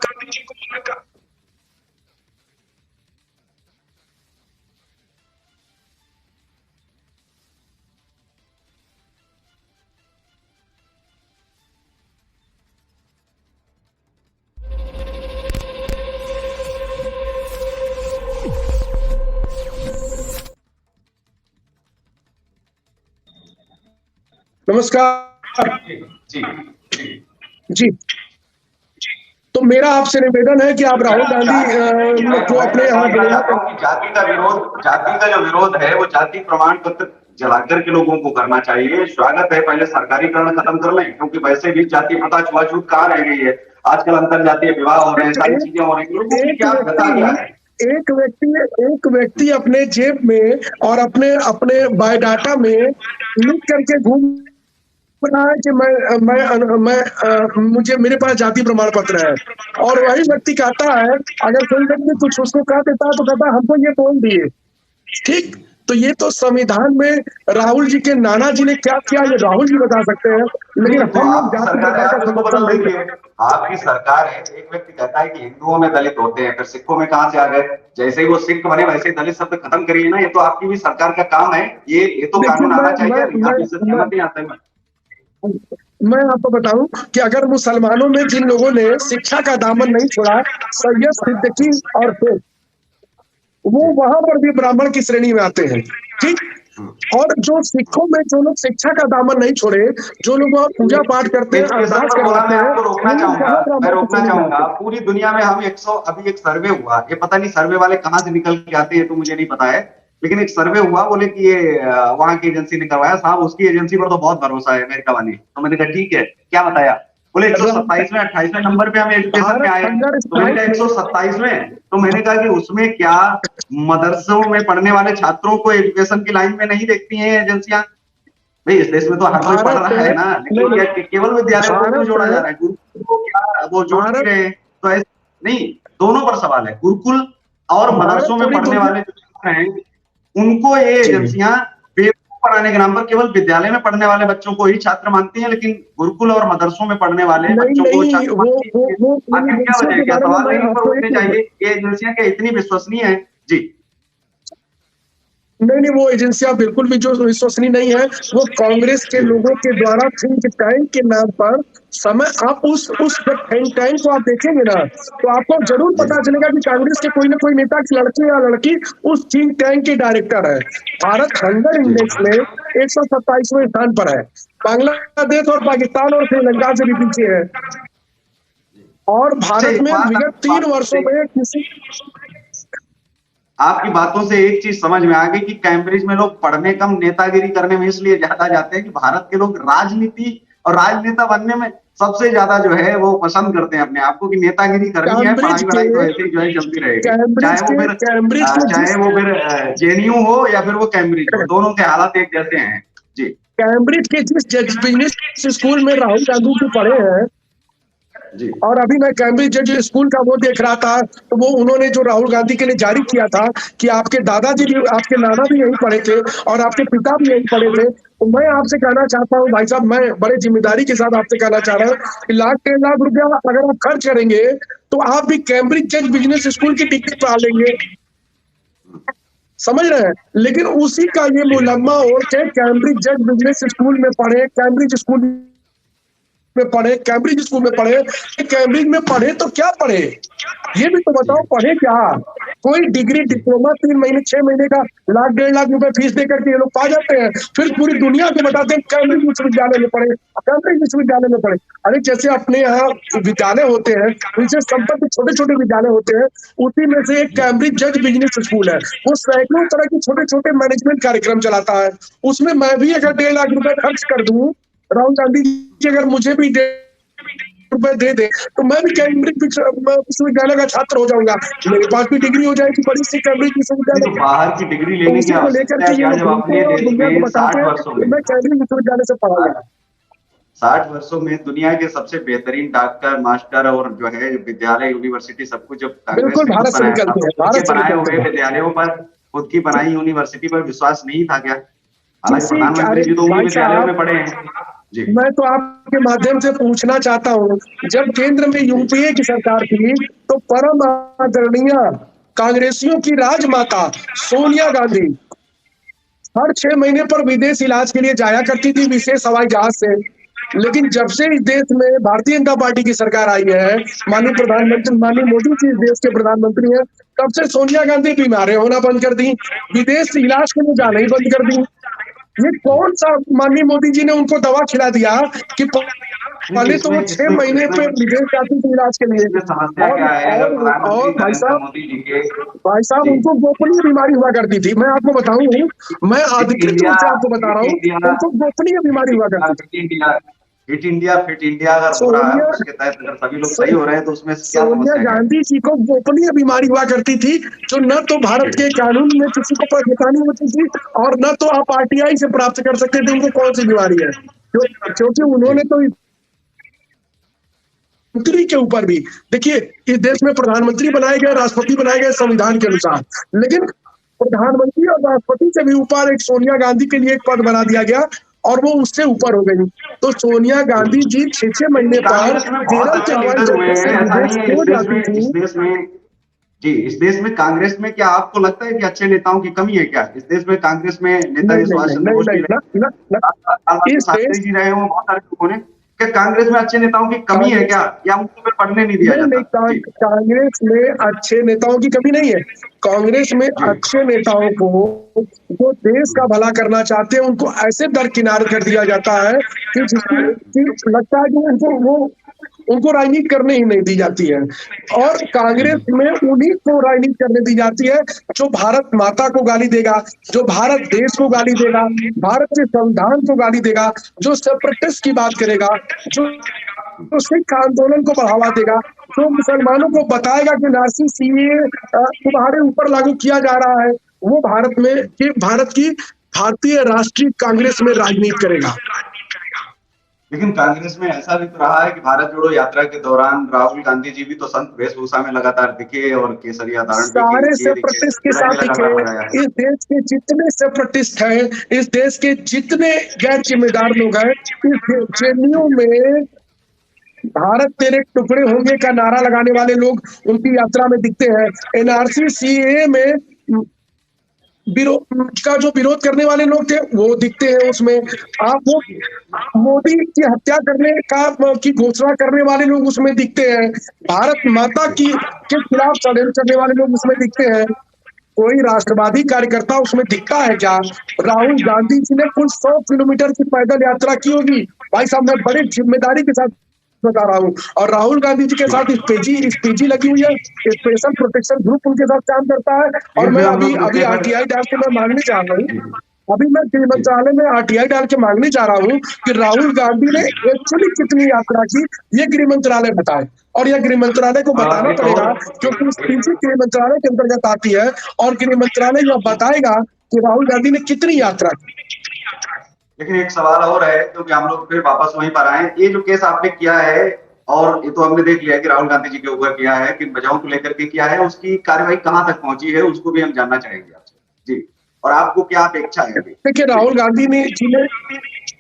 B: नमस्कार
A: जी
B: जी। तो मेरा आपसे निवेदन है कि आप राहुल गांधी को अपने यहाँ
A: जाति का जो विरोध है वो जाति प्रमाण पत्र जलाकर के लोगों को करना चाहिए। स्वागत है, पहले सरकारीकरण खत्म कर लें क्योंकि वैसे भी जाति प्रथा छुआछूत कहाँ रह गई है। आजकल अंतर जातीय विवाह हो रहे हैं, सारी चीजें हो रही है। क्या बता गया है
B: एक व्यक्ति अपने जेब में और अपने बायोडाटा में लिख करके घूम रहा है कि मुझे मेरे पास जाति प्रमाण पत्र है, और वही व्यक्ति कहता है अगर कोई व्यक्ति कुछ उसको कह देता है तो कहता है हमको ये बोल दिए। ठीक, तो ये तो संविधान में राहुल जी के नाना जी ने क्या किया ये राहुल जी बता सकते हैं, लेकिन हम लोग जाति प्रथा का समर्थन नहीं करते।
A: आपकी सरकार है, एक व्यक्ति कहता है कि हिंदुओं में दलित होते हैं, फिर सिखों में कहां से आ गए? जैसे ही वो सिख बने वैसे ही दलित शब्द खत्म करिए ना। ये तो आपकी भी सरकार का काम है, ये तो कानून आना चाहिए।
B: मैं आपको बताऊं कि अगर मुसलमानों में जिन लोगों ने शिक्षा का दामन नहीं छोड़ा, सैयद सिद्दीकी और फिर वो वहां पर भी ब्राह्मण की श्रेणी में आते हैं। ठीक, और जो सिखों में जो लोग शिक्षा का दामन नहीं छोड़े, जो लोग वहां पूजा पाठ करते हैं, अरदास करवाते हैं,
A: मैं रोकना चाहूंगा। पूरी दुनिया में हम अभी एक सर्वे हुआ, ये पता नहीं सर्वे वाले कहाँ से निकल के आते हैं तो मुझे नहीं पता है, लेकिन एक सर्वे हुआ, बोले कि ये वहां की एजेंसी ने करवाया। साहब उसकी एजेंसी पर तो बहुत भरोसा है अमेरिका वाली। तो मैंने कहा ठीक है, क्या बताया? बोले 127वें 28वें नंबर पे हम एजुकेशन में आए। तो मैंने कहा 127वें, तो मैंने कहा कि उसमें क्या मदरसों में पढ़ने वाले छात्रों को एजुकेशन की लाइन में नहीं देखती हैं एजेंसियां? भाई इस देश में तो हर कोई पढ़ रहा है ना, लेकिन केवल विद्यालयों को क्यों जोड़ा जा रहा है? गुरुकुल को क्या वो जोड़ नहीं रहे? तो ऐसे नहीं, दोनों पर सवाल है। गुरुकुल और मदरसों में पढ़ने वाले जो छात्र हैं उनको ये एजेंसियां बेवकूफ बनाने के नाम पर केवल विद्यालय में पढ़ने वाले बच्चों को ही छात्र मानती हैं, लेकिन गुरुकुल और मदरसों में पढ़ने वाले बच्चों को छात्र मानती हैं। आखिर क्या वजह है? क्या सवाल यहीं पर उठने चाहिए? ये एजेंसियां क्या इतनी विश्वसनीय है? जी
B: नहीं, वो एजेंसियां बिल्कुल भी जो विश्वसनीय नहीं है। वो कांग्रेस के लोगों के द्वारा थिंक टैंक के नाम पर समय, आप उस थिंक टैंक को आप देखेंगे ना तो आपको जरूर पता चलेगा कि कांग्रेस के कोई ना कोई नेता की लड़के या लड़की उस थिंक टैंक के डायरेक्टर है। भारत हंगर इंडेक्स में 127वें स्थान पर है। बांग्लादेश और पाकिस्तान और श्रीलंका से भी पीछे है। और भारत में विगत 3 वर्षों में किसी
A: आपकी बातों से एक चीज समझ में आ गई कि कैम्ब्रिज में लोग पढ़ने कम नेतागिरी करने में इसलिए ज्यादा जाते हैं कि भारत के लोग राजनीति और राजनेता बनने में सबसे ज्यादा जो है वो पसंद करते हैं अपने आप को, कि नेतागिरी करनी है, पढ़ाई वढ़ाई तो ऐसे ही जो है चलती रहेगी, चाहे वो फिर जेएनयू हो या फिर वो कैम्ब्रिज हो, दोनों के हालात एक जैसे हैं। जी,
B: कैम्ब्रिज के जिस बिजनेस स्कूल में राहुल गांधी जी पढ़े हैं, और अभी मैं कैम्ब्रिज जो स्कूल का वो देख रहा था, तो वो उन्होंने जो राहुल गांधी के लिए जारी किया था कि आपके दादाजी भी, आपके नाना भी यहीं पढ़े थे और आपके पिता भी यहीं पढ़े थे। तो मैं आपसे कहना चाहता हूँ भाई साहब, मैं बड़े जिम्मेदारी के साथ आपसे कहना चाह रहा हूँ कि 1,00,000 1,50,000 रुपया अगर आप खर्च करेंगे तो आप भी कैम्ब्रिज बिजनेस स्कूल की डिग्री पा लेंगे। समझ रहे हैं। लेकिन उसी का ये मुलम्मा ओढ़ के कैम्ब्रिज जज बिजनेस स्कूल में पढ़े, कैम्ब्रिज स्कूल में पढ़े, कैम्ब्रिज स्कूल में पढ़े, कैम्ब्रिज में पढ़े तो क्या पढ़े, ये भी तो बताओ पढ़े क्या। कोई डिग्री डिप्लोमा 3 महीने 6 महीने का लाख 1.5 लाख रुपए फीस देकर के ये लोग पा जाते हैं, फिर पूरी दुनिया को बताते हैं कैम्ब्रिज विश्वविद्यालय में पढ़े, कैम्ब्रिज विश्वविद्यालय में पढ़े। अरे जैसे अपने यहाँ विद्यालय होते हैं, उनसे संबद्ध छोटे छोटे विद्यालय होते हैं, उसी में से एक कैम्ब्रिज जज बिजनेस स्कूल है, वो सैकड़ों तरह के छोटे छोटे मैनेजमेंट कार्यक्रम चलाता है। उसमें मैं भी अगर 1.5 लाख रुपए खर्च कर दूं, राहुल गांधी जी अगर मुझे भी रुपए दे दे, तो मैं भी कैम्ब्रिज विश्वविद्यालय का छात्र हो जाऊंगा, मेरे पास भी डिग्री हो जाएगी बड़ी सी कैम्ब्रिज
A: नहीं
B: विश्वविद्यालय
A: तो
B: की।
A: बाहर की डिग्री
B: तो
A: लेने की
B: उसी को लेकर
A: आवश्यकता
B: के
A: है
B: ये
A: क्या,
B: लोग
A: जब
B: घूमते
A: अपने
B: हैं और
A: देश
B: दुनिया को
A: में
B: बताते
A: 60
B: हैं
A: वर्षों
B: कि
A: में
B: मैं कैम्ब्रिज विश्वविद्यालय से पढ़ा हूँ।
A: 60 वर्षों में दुनिया के सबसे बेहतरीन डॉक्टर, मास्टर और जो है विद्यालय, यूनिवर्सिटी सब कुछ जब कांग्रेस
B: बिल्कुल
A: ने खुद
B: भारत से
A: बनाया था,
B: निकलते
A: तो
B: हैं,
A: खुद के
B: भारत से
A: बनाए
B: निकलते
A: हुए
B: हैं।
A: विद्यालयों पर, खुद की बनाई यूनिवर्सिटी पर विश्वास नहीं था क्या? हालांकि
B: किसी
A: प्रधानमंत्री
B: अरे
A: जी तो उन्हीं
B: भाई
A: विद्यालयों
B: साहब,
A: में पढ़े हैं। जी
B: मैं तो आपके माध्यम से पूछना चाहता हूँ, जब केंद्र में
A: जी
B: यूपीए की सरकार थी तो परम आदरणीय कांग्रेसियों की राजमाता सोनिया गांधी हर 6 महीने पर विदेश इलाज के लिए जाया करती थी विशेष हवाई जहाज से। लेकिन जब से इस देश में भारतीय जनता पार्टी की सरकार आई है, माननीय मोदी जी इस देश के प्रधानमंत्री हैं, तब से सोनिया गांधी बीमार होना बंद कर दी, विदेश इलाज के लिए जाना ही बंद कर दी। ये कौन सा माननीय मोदी जी ने उनको दवा खिला दिया कि
A: नहीं तो
B: पहले तो वो
A: इसमें
B: 6
A: इसमें
B: महीने
A: इसमें
B: पे विदेश जाती थी इलाज के लिए।
A: इसमें समस्या
B: और
A: क्या है? अगर प्रधानमंत्री
B: भाई
A: नरेंद्र
B: साहब,
A: मोदी जी के, जी
B: उनको गोपनीय बीमारी हुआ करती थी, मैं आपको बताऊं, मैं
A: फिट
B: अधिकृत
A: इंडिया,
B: रूप से आपको बता
A: फिट
B: रहा हूँ,
A: इंडिया,
B: उनको गोपनीय बीमारी हुआ करती थी।
A: Fit India, fit India, fit India अगर हो रहा है,
B: सोनिया
A: उसके तहत अगर सभी लोग
B: सो,
A: सही हो रहे हैं, तो उसमें क्या
B: सोनिया
A: समस्या क्या है?
B: गांधी जी को गोपनीय बीमारी हुआ करती थी, जो न तो भारत के कानून में किसी को बतानी होती थी और न तो आप आरटीआई से प्राप्त कर सकते थे उनको कौन सी बीमारी है, क्योंकि
A: जी
B: उन्होंने तो मंत्री के ऊपर भी, देखिए इस देश में प्रधानमंत्री बनाए गए, राष्ट्रपति बनाए गए संविधान के अनुसार, लेकिन प्रधानमंत्री और राष्ट्रपति से भी ऊपर एक सोनिया गांधी के लिए एक पद बना दिया गया और वो उससे ऊपर हो गई। तो सोनिया गांधी जी 6 महीने
A: लेकिन
B: पर
A: कांग्रेस में बहुत
B: केरल के
A: अच्छे
B: हवाई
A: लीडर हुए
B: जहाज से
A: हैं, ऐसा
B: विदेश
A: नहीं है।
B: क्यों जाती थी।
A: इस देश में जी, इस देश में कांग्रेस में क्या आपको लगता है कि अच्छे नेताओं की कमी है क्या? इस देश में कांग्रेस में
B: नहीं
A: नेताजी
B: नहीं
A: सुभाष
B: नहीं
A: चंद्र
B: नहीं
A: बोस भी
B: नहीं
A: रहे,
B: न, न, न,
A: लाल बहादुर
B: इस
A: शास्त्री
B: देश
A: जी रहे हों, बहुत सारे लोगों ने। क्या कांग्रेस में अच्छे नेताओं की कमी है
B: कांग्रेस
A: क्या, या उनको फिर पढ़ने नहीं दिया
B: नहीं नहीं
A: जाता? जी
B: कांग्रेस में अच्छे नेताओं की कमी नहीं है। कांग्रेस में
A: जी
B: अच्छे नेताओं को जो देश का भला करना चाहते हैं उनको ऐसे दरकिनार कर दिया जाता है कि लगता है कि उनको राजनीति करने ही नहीं दी जाती है। और कांग्रेस में उन्हीं को राजनीति करने दी जाती है जो भारत माता को गाली देगा, जो भारत देश को गाली देगा, भारत के संविधान को गाली देगा, जो सेपरेटिस्ट की बात करेगा, जो तो सिख आंदोलन को बढ़ावा देगा, जो मुसलमानों को बताएगा कि नासी सीए तुम्हारे ऊपर लागू किया जा रहा है, वो भारत की भारतीय राष्ट्रीय कांग्रेस में राजनीति करेगा।
A: लेकिन कांग्रेस में ऐसा भी तो रहा है कि भारत जोड़ो यात्रा के दौरान राहुल गांधी जी भी तो संत वेशभूषा में लगातार दिखे और केसरिया धारण भी
B: सारे
A: किए दिखे,
B: सेपरेटिस्ट के
A: तिलक
B: साथ
A: भी
B: दिखे।
A: लगाया है।
B: इस देश के जितने सेपरेटिस्ट हैं, इस देश के जितने गैर जिम्मेदार लोग हैं, इस जेएनयू में भारत तेरे टुकड़े होंगे का नारा लगाने वाले लोग उनकी यात्रा में दिखते हैं। एनआरसी सीए में का जो विरोध करने वाले लोग थे वो दिखते हैं उसमें। आप वो मोदी की हत्या करने की घोषणा करने वाले लोग उसमें दिखते हैं। भारत माता के खिलाफ षड्यंत्र करने वाले लोग उसमें दिखते हैं। कोई राष्ट्रवादी कार्यकर्ता उसमें दिखता है क्या? राहुल गांधी जी ने कुल 100 किलोमीटर की पैदल यात्रा की होगी। भाई साहब, मैं बड़ी जिम्मेदारी के साथ बता रहा हूँ। और राहुल गांधी जी के साथ इस पेजी लगी हुई है, स्पेशल प्रोटेक्शन ग्रुप उनके साथ काम करता है। और
A: लेकिन
B: मैं
A: फिर हम
B: अभी
A: लोग
B: अभी
A: दूसरे पर
B: आरटीआई डाल के मैं मांगने चाह रहा हूँ,
A: जी
B: अभी मैं गृह मंत्रालय में आरटीआई डाल के मांगने जा रहा हूँ कि राहुल गांधी ने एक्चुअली कितनी यात्रा की, ये गृह मंत्रालय बताए। और यह गृह मंत्रालय को बताना
A: एक
B: पड़ेगा,
A: और
B: क्योंकि इस
A: एक,
B: पीछे गृह मंत्रालय के अंतर्गत आती है और गृह मंत्रालय यह बताएगा कि राहुल गांधी ने कितनी यात्रा की।
A: लेकिन एक सवाल और है, क्योंकि हम लोग फिर वापस वहीं पर आए। ये जो केस आपने किया है, और ये तो हमने देख लिया कि राहुल गांधी जी के ऊपर किया है, किन वजहों को लेकर के किया है, उसकी कार्रवाई कहां तक पहुंची है, उसको भी हम जानना चाहेंगे आपसे। जी, और आपको क्या अपेक्षा है अभी?
B: देखिए,
A: जी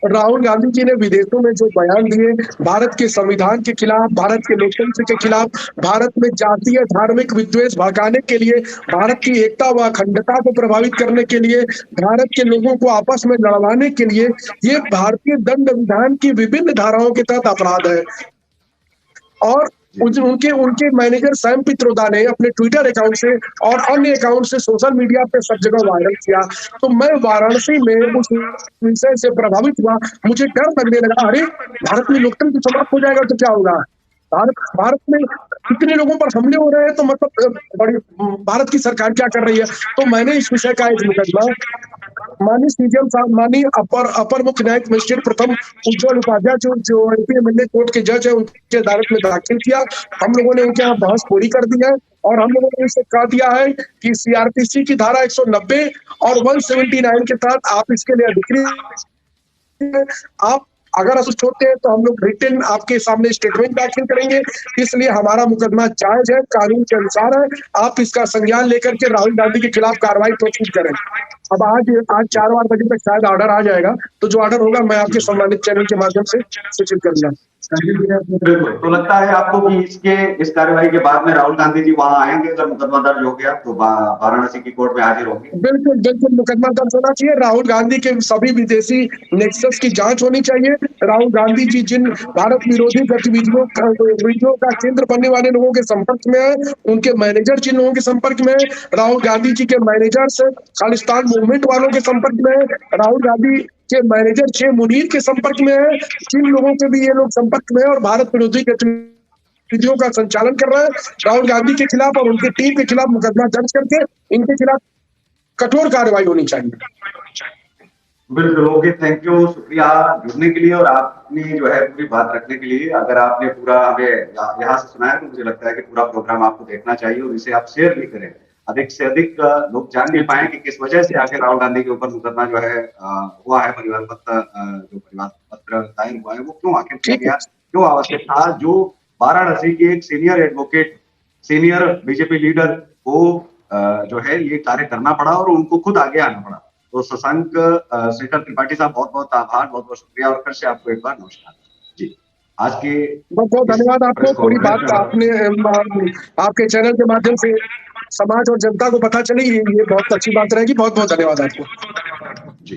B: राहुल गांधी जी ने विदेशों में जो बयान दिए, भारत के संविधान के खिलाफ, भारत के लोकतंत्र के खिलाफ, भारत में जातीय धार्मिक विद्वेष भड़काने के लिए, भारत की एकता व अखंडता को प्रभावित करने के लिए, भारत के लोगों को आपस में लड़वाने के लिए, ये भारतीय दंड विधान की विभिन्न धाराओं के तहत अपराध है। और उनके उनके मैनेजर सैम पित्रोदा ने अपने ट्विटर अकाउंट से और अन्य अकाउंट से सोशल मीडिया पे सब जगह वायरल किया। तो मैं वाराणसी में उस विषय से प्रभावित हुआ, मुझे डर लगने लगा, अरे भारत में लोकतंत्र समाप्त हो जाएगा तो क्या होगा? भारत में इतने लोगों पर हमले हो रहे हैं, तो मतलब बड़ी भारत की सरकार क्या कर रही है? तो मैंने इस विषय का एक मुकदमा माननीय सीजेएम साहब, माननीय अपर मुख्य न्यायिक मजिस्ट्रेट प्रथम उज्ज्वल उपाध्याय जो एमपी कोर्ट के जज है, उनकी अदालत में दाखिल किया। हम लोगों ने उनके यहाँ बहस पूरी कर दी है और हम लोगों ने उनसे कह दिया है कि सीआरपीसी की धारा 190 और 179 के तहत आप इसके लिए अधिकृत, आप अगर असुस्थ होते हैं तो हम लोग रिटन आपके सामने स्टेटमेंट दाखिल करेंगे। इसलिए हमारा मुकदमा जायज है, कानून के अनुसार है। आप इसका संज्ञान लेकर के राहुल गांधी के खिलाफ कार्रवाई प्रस्तुत करें। अब आज 4 बजे तक शायद ऑर्डर आ जाएगा, तो जो ऑर्डर होगा मैं आपके सम्मानित चैनल के माध्यम से सूचित करूंगा।
A: बिल्कुल। तो लगता है आपको कि इस कार्यवाही के बाद में राहुल गांधी जी वहां आएंगे, अगर मुकदमा दर्ज हो गया तो वाराणसी की कोर्ट में हाजिर होंगे?
B: बिल्कुल बिल्कुल, मुकदमा दर्ज होना चाहिए। राहुल गांधी के सभी विदेशी नेक्सस की जांच होनी चाहिए। राहुल गांधी जी जिन भारत विरोधी गतिविधियों का केंद्र बनने वाले लोगों के संपर्क में है, उनके मैनेजर जिन लोगों के संपर्क में है, राहुल गांधी जी के मैनेजर्स खालिस्तान मूवमेंट वालों के संपर्क में है, राहुल गांधी के मैनेजर शेख मुनीर के संपर्क में है, जिन लोगों के भी ये लोग संपर्क में है और भारत विरोधी गतिविधियों का संचालन कर रहा है, राहुल गांधी के खिलाफ और उनकी टीम के खिलाफ मुकदमा दर्ज करके इनके खिलाफ कठोर कार्रवाई होनी चाहिए।
A: बिल्कुल। ओके, थैंक यू, शुक्रिया जुड़ने के लिए और आपने जो है पूरी बात रखने के लिए। अगर आपने पूरा हमें यहाँ से सुना है तो मुझे लगता है कि पूरा प्रोग्राम आपको देखना चाहिए और इसे आप शेयर भी करें। अधिक से अधिक लोग जान नहीं पाए कि किस वजह से आखिर राहुल गांधी के ऊपर मुकदमा जो है हुआ है, परिवार पत्र दायर हुआ है, वो क्यों आखिर किया गया, क्यों आवश्यक था, जो वाराणसी के एक senior advocate, senior BJP leader को जो है ये कार्य करना पड़ा और उनको खुद आगे आना पड़ा। तो शशांक शेखर त्रिपाठी साहब, बहुत बहुत आभार, बहुत बहुत शुक्रिया और फिर से आपको एक बार नमस्कार जी। आज के
B: बहुत बहुत धन्यवाद आपको, पूरी बात आपने आपके चैनल के माध्यम से समाज और जनता को पता चली, ये बहुत अच्छी बात रहेगी। बहुत बहुत धन्यवाद आपको जी।